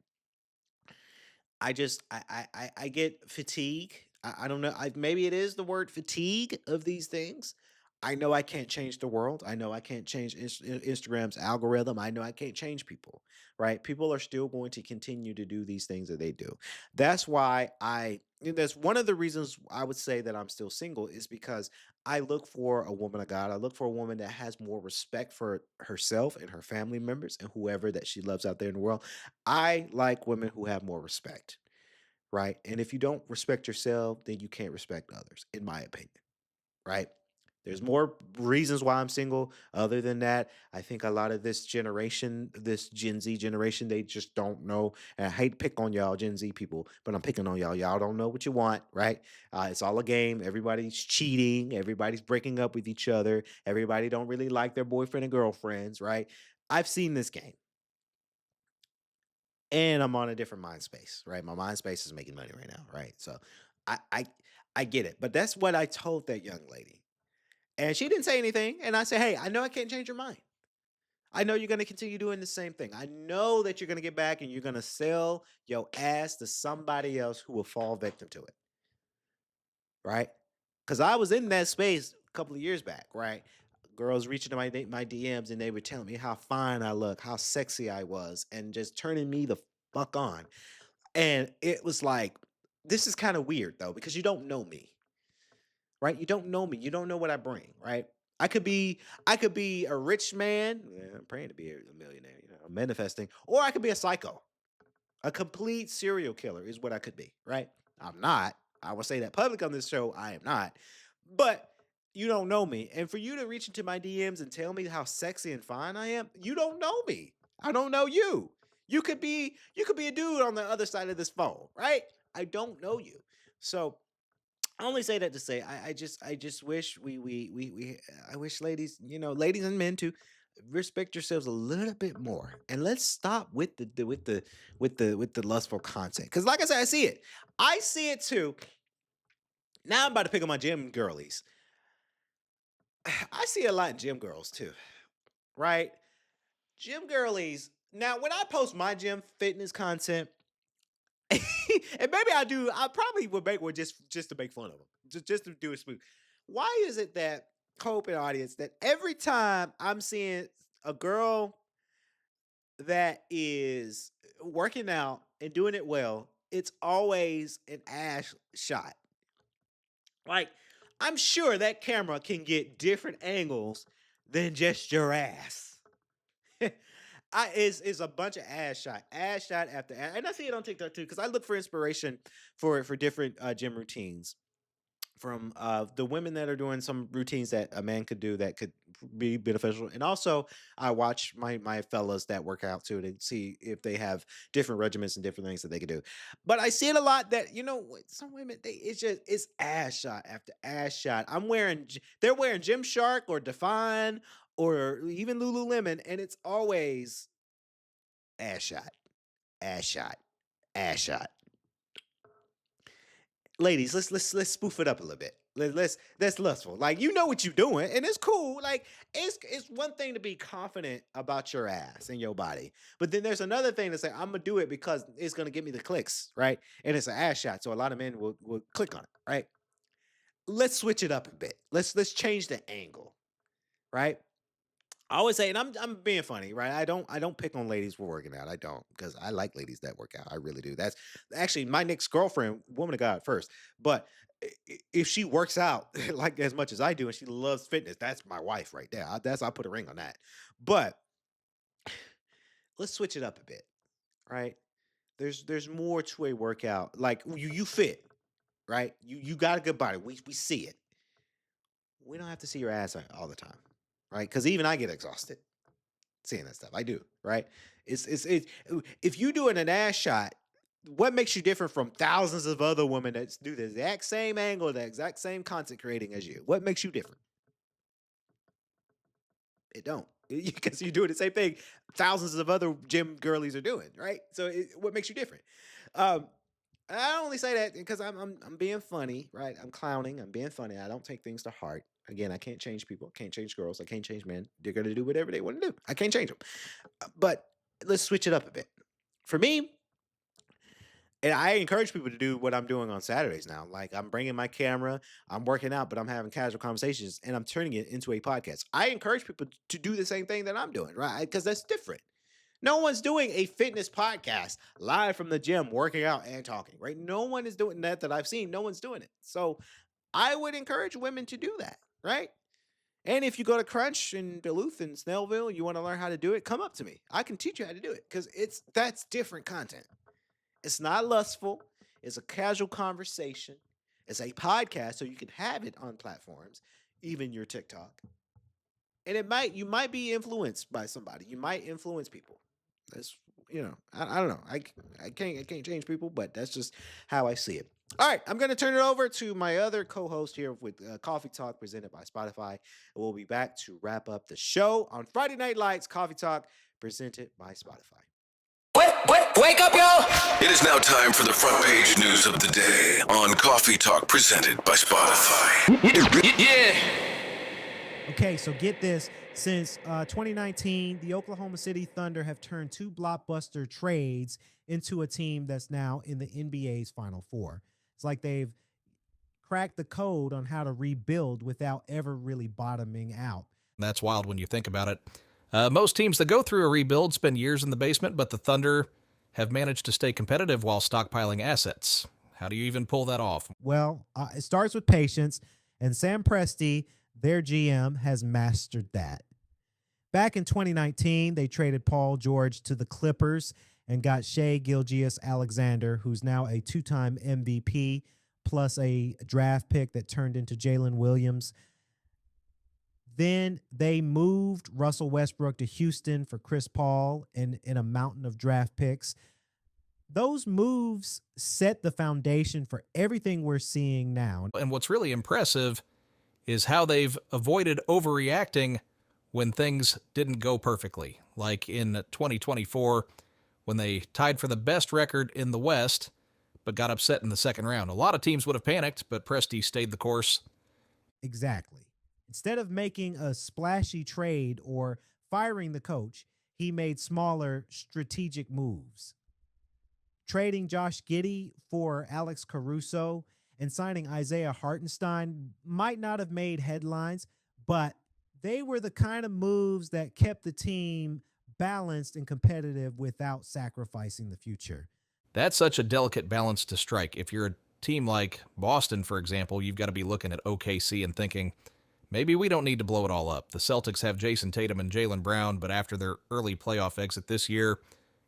I just I get fatigue. I don't know. Maybe it is the word fatigue of these things. I know I can't change the world. I know I can't change Instagram's algorithm. I know I can't change people, right? People are still going to continue to do these things that they do. That's why that's one of the reasons I would say that I'm still single is because I look for a woman of God. I look for a woman that has more respect for herself and her family members and whoever that she loves out there in the world. I like women who have more respect, right? And if you don't respect yourself, then you can't respect others, in my opinion, right? There's more reasons why I'm single. Other than that, I think a lot of this generation, this Gen Z generation, they just don't know. And I hate to pick on y'all, Gen Z people, but I'm picking on y'all. Y'all don't know what you want, right? It's all a game. Everybody's cheating. Everybody's breaking up with each other. Everybody don't really like their boyfriend and girlfriends, right? I've seen this game and I'm on a different mind space, right? My mind space is making money right now, right? So I I I get it. But that's what I told that young lady. And she didn't say anything. And I said, "Hey, I know I can't change your mind. I know you're going to continue doing the same thing. I know that you're going to get back and you're going to sell your ass to somebody else who will fall victim to it." Right? Because I was in that space a couple of years back, right? Girls reaching to my DMs and they were telling me how fine I look, how sexy I was, and just turning me the fuck on. And it was like, this is kind of weird though, because you don't know me, right? You don't know me. You don't know what I bring, right? I could be, I could be a rich man. I'm praying to be a millionaire, I'm manifesting, or I could be a psycho, a complete serial killer is what I could be, right? I'm not. I will say that public on this show, I am not. But you don't know me. And for you to reach into my DMs and tell me how sexy and fine I am, you don't know me. I don't know you. You could be a dude on the other side of this phone, right? I don't know you. So I only say that to say I just wish we I wish ladies, ladies and men too, respect yourselves a little bit more, and let's stop with the lustful content. Because, like I said, I see it too. Now I'm about to pick on my gym girlies. I see a lot in gym girls too, right? Gym girlies. Now, when I post my gym fitness content, and maybe I probably would make one just to make fun of them, just to do a spoof. Why is it that Cope and audience that every time I'm seeing a girl that is working out and doing it well, it's always an ass shot. Like, I'm sure that camera can get different angles than just your ass. Is a bunch of ass shot after ass, and I see it on TikTok too because I look for inspiration for different gym routines from the women that are doing some routines that a man could do that could be beneficial, and also I watch my fellas that work out too to see if they have different regimens and different things that they could do. But I see it a lot that some women it's ass shot after ass shot. They're wearing Gymshark or Define or even Lululemon, and it's always ass shot, ass shot, ass shot. Ladies, let's spoof it up a little bit. That's lustful. Like, you know what you're doing, and it's cool. Like, it's one thing to be confident about your ass and your body, but then there's another thing to say I'm gonna do it because it's gonna get me the clicks, right? And it's an ass shot, so a lot of men will click on it, right? Let's switch it up a bit. Let's change the angle, right? I always say, and I'm being funny, right? I don't pick on ladies for working out. I don't, because I like ladies that work out. I really do. That's actually my next girlfriend, woman of God first. But if she works out like as much as I do, and she loves fitness, that's my wife right there. I put a ring on that. But let's switch it up a bit, right? There's more to a workout. Like, you fit, right? You got a good body. We see it. We don't have to see your ass all the time, right? Because even I get exhausted seeing that stuff. I do, right? It's if you doing an ass shot, what makes you different from thousands of other women that do the exact same angle, the exact same content creating as you? What makes you different? It don't. Because you're doing the same thing thousands of other gym girlies are doing, right? So what makes you different? Um, I only say that because I'm being funny, right? I'm clowning. I'm being funny. I don't take things to heart. Again, I can't change people. Can't change girls. I can't change men. They're gonna do whatever they want to do. I can't change them. But let's switch it up a bit. For me, and I encourage people to do what I'm doing on Saturdays now. Like, I'm bringing my camera, I'm working out, but I'm having casual conversations and I'm turning it into a podcast. I encourage people to do the same thing that I'm doing, right? Because that's different. No one's doing a fitness podcast live from the gym, working out and talking, right? No one is doing that I've seen. No one's doing it. So I would encourage women to do that, right? And if you go to Crunch in Duluth and Snellville, you want to learn how to do it, come up to me. I can teach you how to do it because that's different content. It's not lustful. It's a casual conversation. It's a podcast, so you can have it on platforms, even your TikTok. And you might be influenced by somebody. You might influence people. That's I don't know. I can't change people, but that's just how I see it. All right, I'm going to turn it over to my other co-host here with Coffee Talk presented by Spotify. And we'll be back to wrap up the show on Friday Night Lights. Coffee Talk presented by Spotify. Wake up, y'all! It is now time for the front page news of the day on Coffee Talk presented by Spotify. Yeah. Okay, so get this. Since 2019, the Oklahoma City Thunder have turned two blockbuster trades into a team that's now in the NBA's Final Four. It's like they've cracked the code on how to rebuild without ever really bottoming out. That's wild when you think about it. Most teams that go through a rebuild spend years in the basement, but the Thunder have managed to stay competitive while stockpiling assets. How do you even pull that off? Well, it starts with patience, and Sam Presti, their GM, has mastered that. Back in 2019, they traded Paul George to the Clippers and got Shai Gilgeous-Alexander, who's now a two-time MVP, plus a draft pick that turned into Jalen Williams. Then they moved Russell Westbrook to Houston for Chris Paul and in a mountain of draft picks. Those moves set the foundation for everything we're seeing now. And what's really impressive is how they've avoided overreacting when things didn't go perfectly, like in 2024 when they tied for the best record in the West but got upset in the second round. A lot of teams would have panicked, but Presti stayed the course. Exactly. Instead of making a splashy trade or firing the coach, he made smaller strategic moves. Trading Josh Giddey for Alex Caruso and signing Isaiah Hartenstein might not have made headlines, but they were the kind of moves that kept the team balanced and competitive without sacrificing the future. That's such a delicate balance to strike. If you're a team like Boston, for example, you've got to be looking at OKC and thinking, maybe we don't need to blow it all up. The Celtics have Jason Tatum and Jaylen Brown, but after their early playoff exit this year,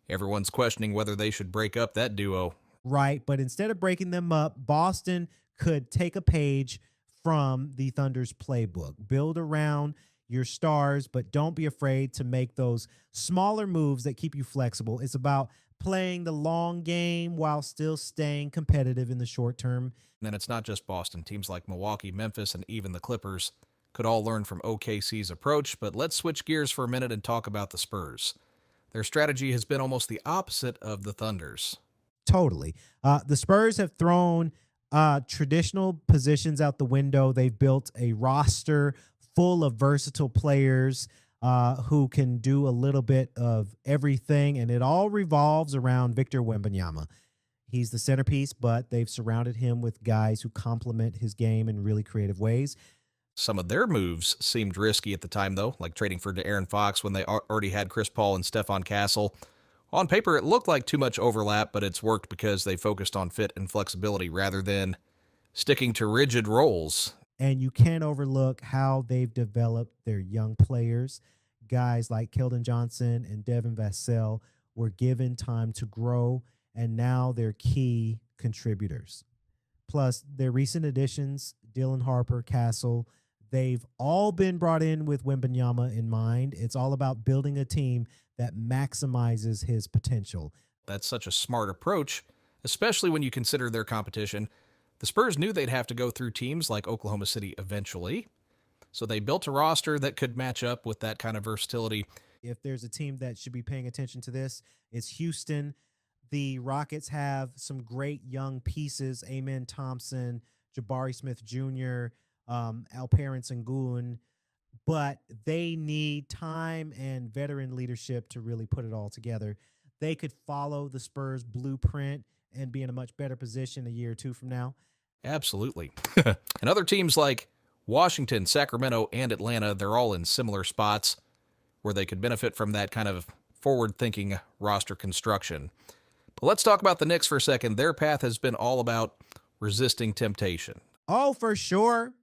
everyone's questioning whether they should break up that duo. Right, but instead of breaking them up, Boston could take a page from the Thunder's playbook. Build around your stars, but don't be afraid to make those smaller moves that keep you flexible. It's about playing the long game while still staying competitive in the short term. And then it's not just Boston. Teams like Milwaukee, Memphis, and even the Clippers could all learn from OKC's approach, but let's switch gears for a minute and talk about the Spurs. Their strategy has been almost the opposite of the Thunder's. Totally. The Spurs have thrown traditional positions out the window. They've built a roster full of versatile players who can do a little bit of everything, and it all revolves around Victor Wembanyama. He's the centerpiece, but they've surrounded him with guys who complement his game in really creative ways. Some of their moves seemed risky at the time, though, like trading for De'Aaron Fox when they already had Chris Paul and Stephon Castle. On paper, it looked like too much overlap, but it's worked because they focused on fit and flexibility rather than sticking to rigid roles. And you can't overlook how they've developed their young players. Guys like Keldon Johnson and Devin Vassell were given time to grow, and now they're key contributors. Plus, their recent additions, Dylan Harper, Castle, they've all been brought in with Wembanyama in mind. It's all about building a team that maximizes his potential. That's such a smart approach, especially when you consider their competition. The Spurs knew they'd have to go through teams like Oklahoma City eventually, so they built a roster that could match up with that kind of versatility. If there's a team that should be paying attention to this, it's Houston. The Rockets have some great young pieces, Amen Thompson, Jabari Smith Jr., Alperen Sengun, but they need time and veteran leadership to really put it all together. They could follow the Spurs blueprint and be in a much better position a year or two from now. Absolutely. And other teams like Washington, Sacramento, and Atlanta, they're all in similar spots where they could benefit from that kind of forward-thinking roster construction. But let's talk about the Knicks for a second. Their path has been all about resisting temptation. Oh, for sure.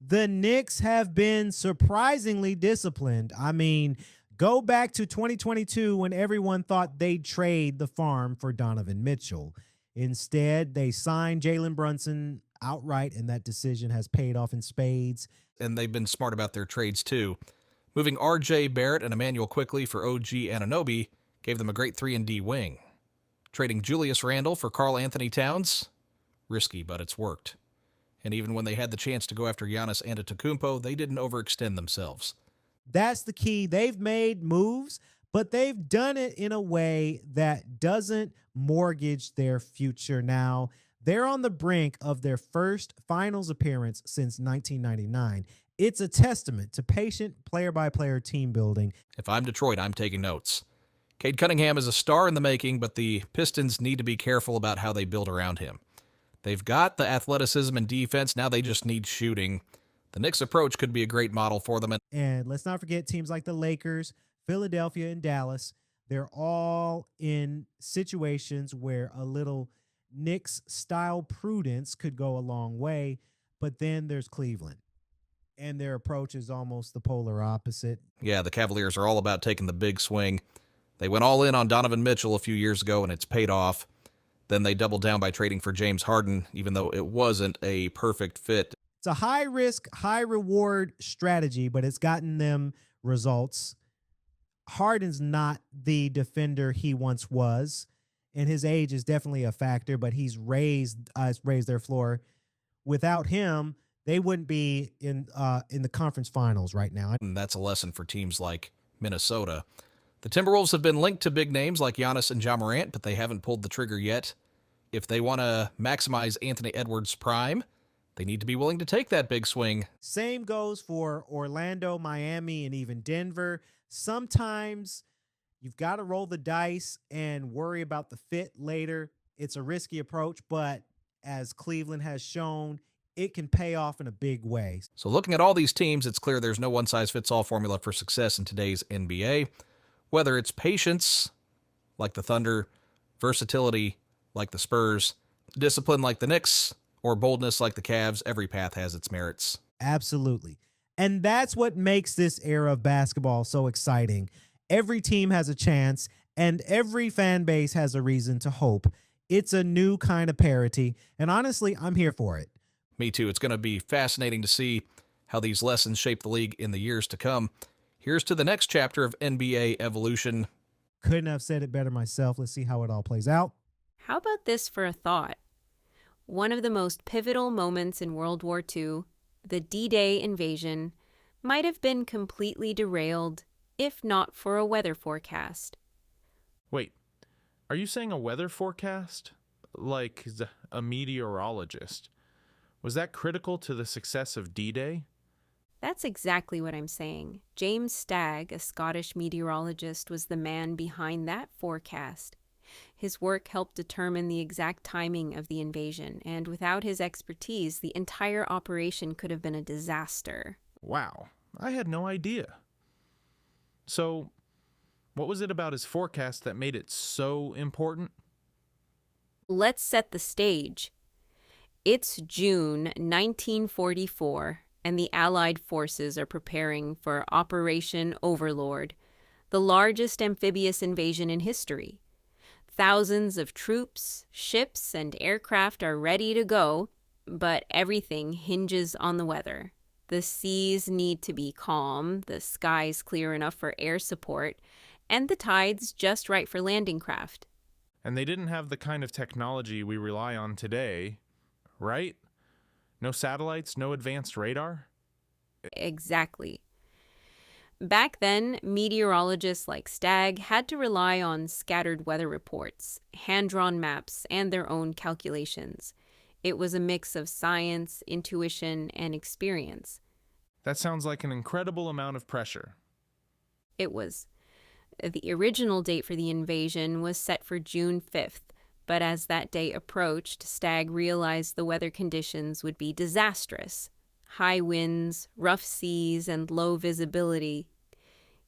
The Knicks have been surprisingly disciplined. I mean, go back to 2022 when everyone thought they'd trade the farm for Donovan Mitchell. Instead, they signed Jalen Brunson outright, and that decision has paid off in spades. And they've been smart about their trades, too. Moving R.J. Barrett and Emmanuel Quickley for OG Anunoby gave them a great 3-and-D wing. Trading Julius Randle for Karl Anthony Towns? Risky, but it's worked. And even when they had the chance to go after Giannis Antetokounmpo, they didn't overextend themselves. That's the key. They've made moves, but they've done it in a way that doesn't mortgage their future. Now, they're on the brink of their first finals appearance since 1999. It's a testament to patient player-by-player team building. If I'm Detroit, I'm taking notes. Cade Cunningham is a star in the making, but the Pistons need to be careful about how they build around him. They've got the athleticism and defense, now they just need shooting. The Knicks' approach could be a great model for them. And let's not forget teams like the Lakers, Philadelphia, and Dallas. They're all in situations where a little Knicks-style prudence could go a long way. But then there's Cleveland, and their approach is almost the polar opposite. Yeah, the Cavaliers are all about taking the big swing. They went all in on Donovan Mitchell a few years ago, and it's paid off. Then they doubled down by trading for James Harden, even though it wasn't a perfect fit. It's a high-risk, high-reward strategy, but it's gotten them results. Harden's not the defender he once was, and his age is definitely a factor, but he's raised their floor. Without him, they wouldn't be in the conference finals right now. And that's a lesson for teams like Minnesota. The Timberwolves have been linked to big names like Giannis and Ja Morant, but they haven't pulled the trigger yet. If they want to maximize Anthony Edwards' prime, they need to be willing to take that big swing. Same goes for Orlando, Miami, and even Denver. Sometimes you've got to roll the dice and worry about the fit later. It's a risky approach, but as Cleveland has shown, it can pay off in a big way. So looking at all these teams, it's clear there's no one-size-fits-all formula for success in today's NBA. Whether it's patience, like the Thunder, versatility, like the Spurs, discipline like the Knicks, or boldness like the Cavs, every path has its merits. Absolutely. And that's what makes this era of basketball so exciting. Every team has a chance, and every fan base has a reason to hope. It's a new kind of parity, and honestly, I'm here for it. Me too. It's going to be fascinating to see how these lessons shape the league in the years to come. Here's to the next chapter of NBA evolution. Couldn't have said it better myself. Let's see how it all plays out. How about this for a thought? One of the most pivotal moments in World War II, the D-Day invasion, might have been completely derailed if not for a weather forecast. Wait, are you saying a weather forecast? Like a meteorologist? Was that critical to the success of D-Day? That's exactly what I'm saying. James Stagg, a Scottish meteorologist, was the man behind that forecast. His work helped determine the exact timing of the invasion, and without his expertise, the entire operation could have been a disaster. Wow, I had no idea. So, what was it about his forecast that made it so important? Let's set the stage. It's June 1944, and the Allied forces are preparing for Operation Overlord, the largest amphibious invasion in history. Thousands of troops, ships, and aircraft are ready to go, but everything hinges on the weather. The seas need to be calm, the skies clear enough for air support, and the tides just right for landing craft. And they didn't have the kind of technology we rely on today, right? No satellites, no advanced radar? Exactly. Back then, meteorologists like Stagg had to rely on scattered weather reports, hand-drawn maps, and their own calculations. It was a mix of science, intuition, and experience. That sounds like an incredible amount of pressure. It was. The original date for the invasion was set for June 5th, but as that day approached, Stagg realized the weather conditions would be disastrous. High winds, rough seas, and low visibility.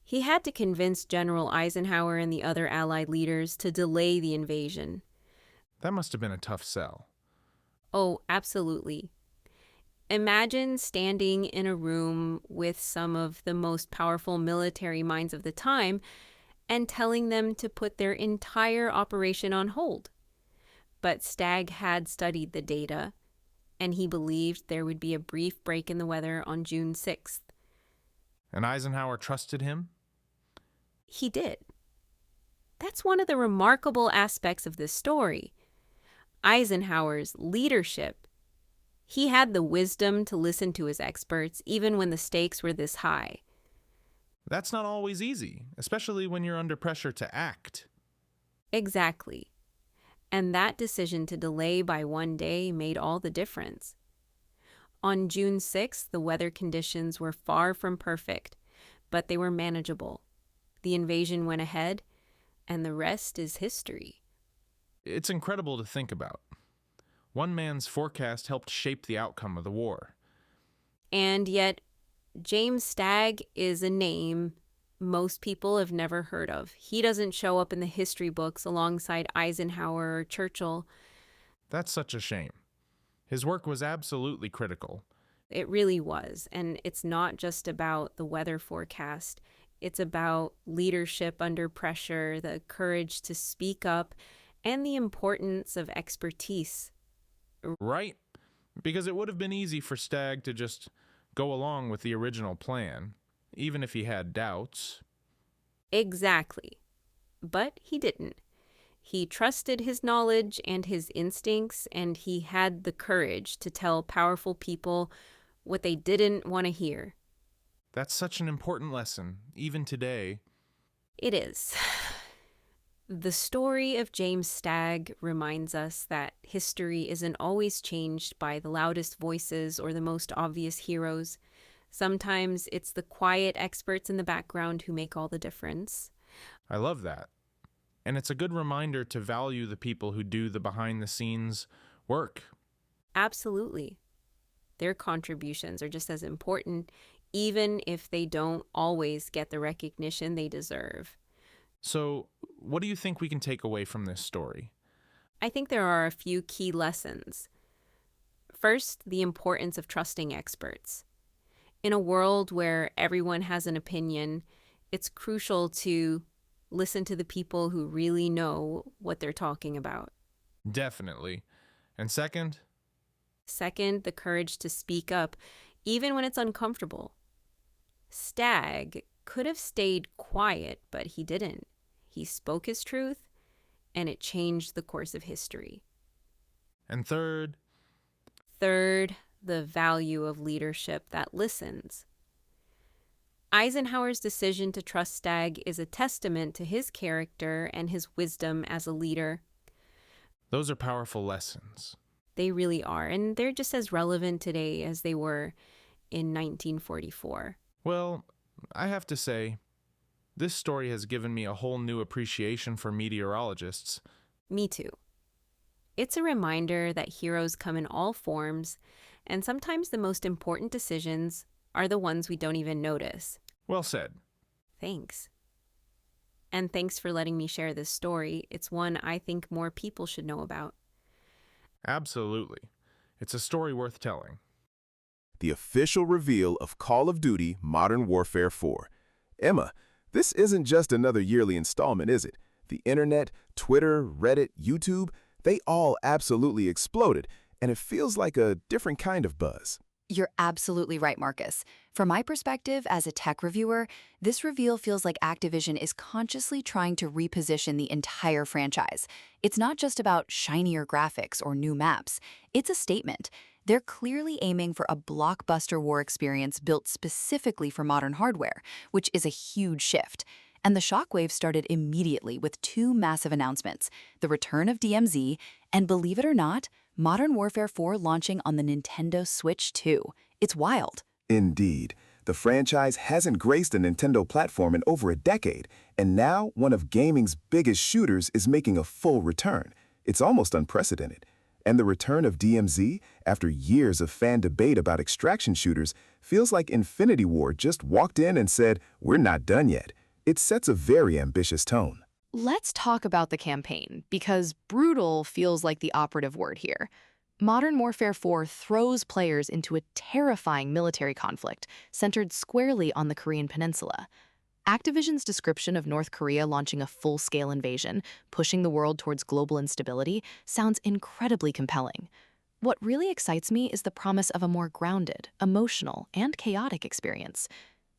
He had to convince General Eisenhower and the other Allied leaders to delay the invasion. That must have been a tough sell. Oh, absolutely. Imagine standing in a room with some of the most powerful military minds of the time and telling them to put their entire operation on hold. But Stagg had studied the data, and he believed there would be a brief break in the weather on June 6th. And Eisenhower trusted him? He did. That's one of the remarkable aspects of this story. Eisenhower's leadership. He had the wisdom to listen to his experts, even when the stakes were this high. That's not always easy, especially when you're under pressure to act. Exactly. And that decision to delay by one day made all the difference. On June 6th, the weather conditions were far from perfect, but they were manageable. The invasion went ahead, and the rest is history. It's incredible to think about. One man's forecast helped shape the outcome of the war. And yet, James Stagg is a name most people have never heard of. He doesn't show up in the history books alongside Eisenhower or Churchill. That's such a shame. His work was absolutely critical. It really was. And it's not just about the weather forecast. It's about leadership under pressure, the courage to speak up, and the importance of expertise. Right? Because it would have been easy for Stagg to just go along with the original plan, even if he had doubts. Exactly. But he didn't. He trusted his knowledge and his instincts, and he had the courage to tell powerful people, what they didn't want to hear. That's such an important lesson, even today. It is. The story of James Stagg reminds us that history isn't always changed by the loudest voices or the most obvious heroes. Sometimes it's the quiet experts in the background who make all the difference. I love that. And it's a good reminder to value the people who do the behind-the-scenes work. Absolutely. Their contributions are just as important, even if they don't always get the recognition they deserve. So, what do you think we can take away from this story? I think there are a few key lessons. First, the importance of trusting experts. In a world where everyone has an opinion, it's crucial to listen to the people who really know what they're talking about. Definitely. And second? Second, the courage to speak up, even when it's uncomfortable. Stagg could have stayed quiet, but he didn't. He spoke his truth, and it changed the course of history. And third? Third, the value of leadership that listens. Eisenhower's decision to trust Stagg is a testament to his character and his wisdom as a leader. Those are powerful lessons. They really are, and they're just as relevant today as they were in 1944. Well, I have to say, this story has given me a whole new appreciation for meteorologists. Me too. It's a reminder that heroes come in all forms, and sometimes the most important decisions are the ones we don't even notice. Well said. Thanks. And thanks for letting me share this story. It's one I think more people should know about. Absolutely. It's a story worth telling. The official reveal of Call of Duty Modern Warfare 4. Emma, this isn't just another yearly installment, is it? The internet, Twitter, Reddit, YouTube, they all absolutely exploded, and it feels like a different kind of buzz. You're absolutely right, Marcus. From my perspective as a tech reviewer, this reveal feels like Activision is consciously trying to reposition the entire franchise. It's not just about shinier graphics or new maps. It's a statement. They're clearly aiming for a blockbuster war experience built specifically for modern hardware, which is a huge shift. And the shockwave started immediately with two massive announcements, the return of DMZ, and believe it or not, Modern Warfare 4 launching on the Nintendo Switch 2. It's wild. Indeed. The franchise hasn't graced a Nintendo platform in over a decade, and now one of gaming's biggest shooters is making a full return. It's almost unprecedented. And the return of DMZ, after years of fan debate about extraction shooters, feels like Infinity Ward just walked in and said, "We're not done yet." It sets a very ambitious tone. Let's talk about the campaign, because brutal feels like the operative word here. Modern Warfare 4 throws players into a terrifying military conflict centered squarely on the Korean Peninsula. Activision's description of North Korea launching a full-scale invasion, pushing the world towards global instability, sounds incredibly compelling. What really excites me is the promise of a more grounded, emotional, and chaotic experience.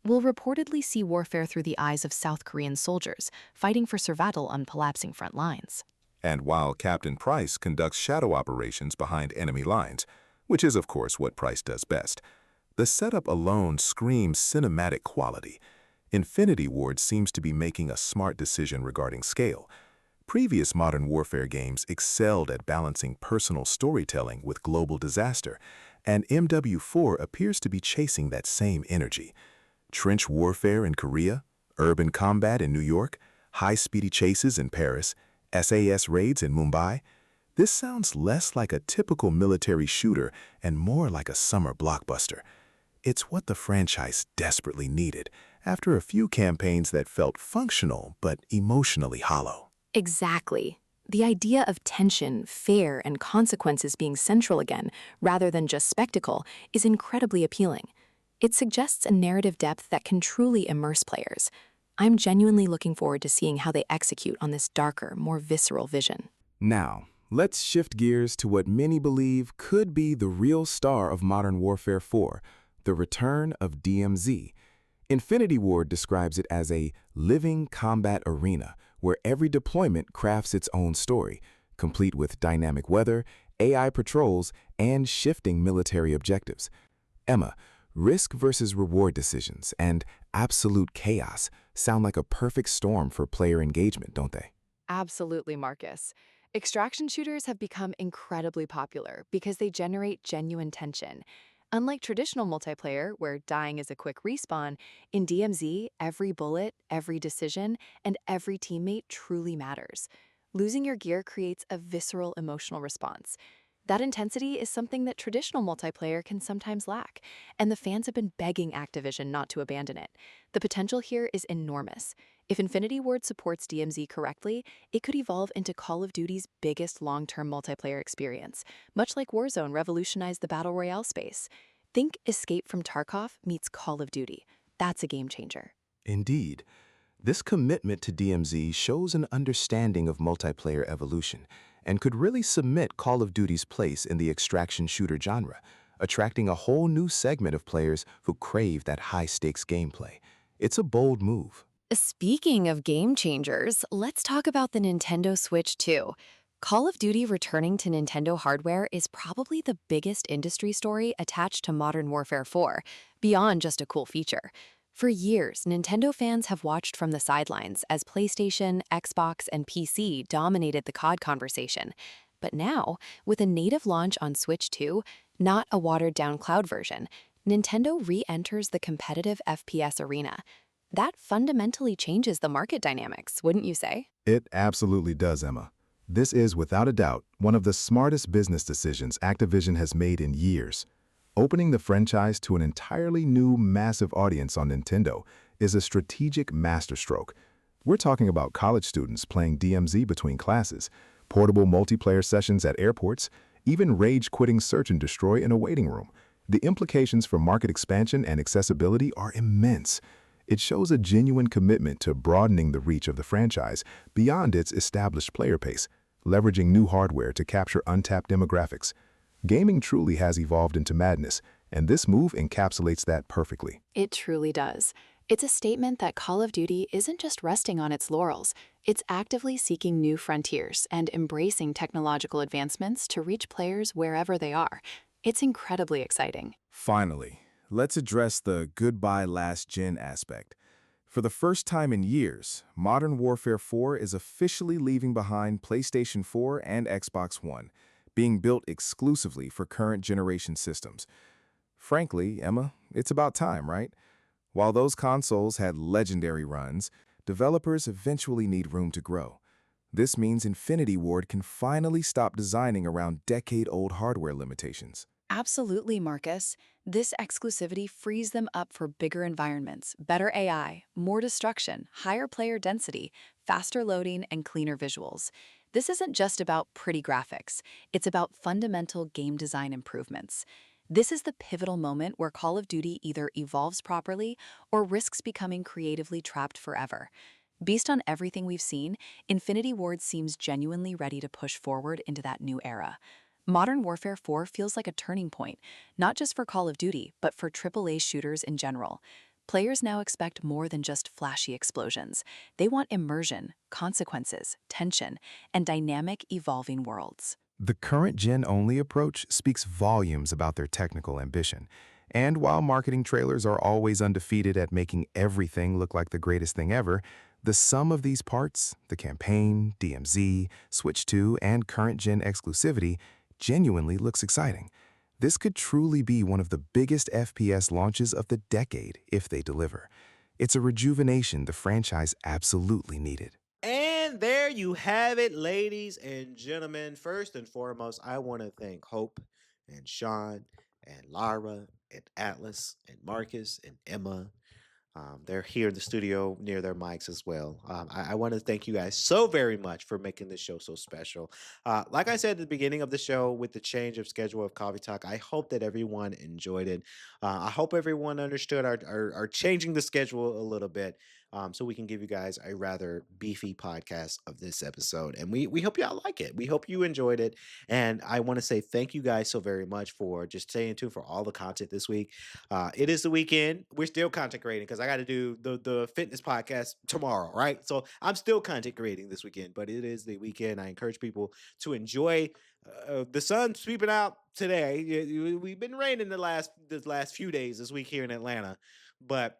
We'll reportedly see warfare through the eyes of South Korean soldiers, fighting for survival on collapsing front lines. And while Captain Price conducts shadow operations behind enemy lines, which is of course what Price does best, the setup alone screams cinematic quality. Infinity Ward seems to be making a smart decision regarding scale. Previous Modern Warfare games excelled at balancing personal storytelling with global disaster, and MW4 appears to be chasing that same energy. Trench warfare in Korea, urban combat in New York, high-speedy chases in Paris, SAS raids in Mumbai. This sounds less like a typical military shooter and more like a summer blockbuster. It's what the franchise desperately needed after a few campaigns that felt functional but emotionally hollow. Exactly. The idea of tension, fear, and consequences being central again, rather than just spectacle, is incredibly appealing. It suggests a narrative depth that can truly immerse players. I'm genuinely looking forward to seeing how they execute on this darker, more visceral vision. Now, let's shift gears to what many believe could be the real star of Modern Warfare 4, the return of DMZ. Infinity Ward describes it as a living combat arena where every deployment crafts its own story, complete with dynamic weather, AI patrols, and shifting military objectives. Emma, risk versus reward decisions and absolute chaos sound like a perfect storm for player engagement, don't they? Absolutely, Marcus. Extraction shooters have become incredibly popular because they generate genuine tension. Unlike traditional multiplayer, where dying is a quick respawn, in DMZ, every bullet, every decision, and every teammate truly matters. Losing your gear creates a visceral emotional response. That intensity is something that traditional multiplayer can sometimes lack, and the fans have been begging Activision not to abandon it. The potential here is enormous. If Infinity Ward supports DMZ correctly, it could evolve into Call of Duty's biggest long-term multiplayer experience, much like Warzone revolutionized the Battle Royale space. Think Escape from Tarkov meets Call of Duty. That's a game changer. Indeed. This commitment to DMZ shows an understanding of multiplayer evolution and could really cement Call of Duty's place in the extraction shooter genre, attracting a whole new segment of players who crave that high-stakes gameplay. It's a bold move. Speaking of game changers, let's talk about the Nintendo Switch 2. Call of Duty returning to Nintendo hardware is probably the biggest industry story attached to Modern Warfare 4, beyond just a cool feature. For years, Nintendo fans have watched from the sidelines as PlayStation, Xbox, and PC dominated the COD conversation. But now, with a native launch on Switch 2, not a watered-down cloud version, Nintendo re-enters the competitive FPS arena. That fundamentally changes the market dynamics, wouldn't you say? It absolutely does, Emma. This is, without a doubt, one of the smartest business decisions Activision has made in years. Opening the franchise to an entirely new, massive audience on Nintendo is a strategic masterstroke. We're talking about college students playing DMZ between classes, portable multiplayer sessions at airports, even rage-quitting search and destroy in a waiting room. The implications for market expansion and accessibility are immense. It shows a genuine commitment to broadening the reach of the franchise beyond its established player base, leveraging new hardware to capture untapped demographics. Gaming truly has evolved into madness, and this move encapsulates that perfectly. It truly does. It's a statement that Call of Duty isn't just resting on its laurels, it's actively seeking new frontiers and embracing technological advancements to reach players wherever they are. It's incredibly exciting. Finally, let's address the goodbye last gen aspect. For the first time in years, Modern Warfare 4 is officially leaving behind PlayStation 4 and Xbox One, being built exclusively for current generation systems. Frankly, Emma, it's about time, right? While those consoles had legendary runs, developers eventually need room to grow. This means Infinity Ward can finally stop designing around decade-old hardware limitations. Absolutely, Marcus. This exclusivity frees them up for bigger environments, better AI, more destruction, higher player density, faster loading, and cleaner visuals. This isn't just about pretty graphics. It's about fundamental game design improvements. This is the pivotal moment where Call of Duty either evolves properly or risks becoming creatively trapped forever. Based on everything we've seen, Infinity Ward seems genuinely ready to push forward into that new era. Modern Warfare 4 feels like a turning point, not just for Call of Duty, but for AAA shooters in general. Players now expect more than just flashy explosions. They want immersion, consequences, tension, and dynamic, evolving worlds. The current gen-only approach speaks volumes about their technical ambition. And while marketing trailers are always undefeated at making everything look like the greatest thing ever, the sum of these parts, the campaign, DMZ, Switch 2, and current gen exclusivity, genuinely looks exciting. This could truly be one of the biggest FPS launches of the decade if they deliver. It's a rejuvenation the franchise absolutely needed. And there you have it, ladies and gentlemen. First and foremost, I want to thank Hope and Sean and Lara and Atlas and Marcus and Emma. They're here in the studio near their mics as well. I want to thank you guys so very much for making this show so special. Like I said at the beginning of the show, with the change of schedule of Coffee Talk, I hope that everyone enjoyed it. I hope everyone understood our changing the schedule a little bit. so we can give you guys a rather beefy podcast of this episode. And we hope y'all like it. We hope you enjoyed it. And I want to say thank you guys so very much for just staying tuned for all the content this week. It is the weekend. We're still content creating because I got to do the fitness podcast tomorrow, right? So I'm still content creating this weekend, but it is the weekend. I encourage people to enjoy the sun sweeping out today. We've been raining the last few days this week here in Atlanta, but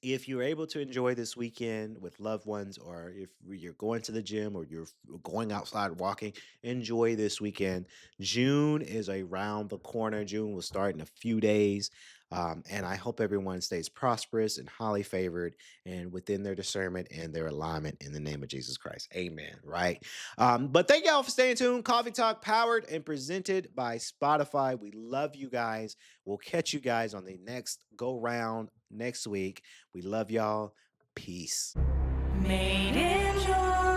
if you're able to enjoy this weekend with loved ones, or if you're going to the gym or you're going outside walking, enjoy this weekend. June is around the corner. June will start in a few days. And I hope everyone stays prosperous and highly favored and within their discernment and their alignment in the name of Jesus Christ. Amen. Right. But thank y'all for staying tuned. Coffee Talk powered and presented by Spotify. We love you guys. We'll catch you guys on the next go round next week. We love y'all. Peace. Made in Georgia.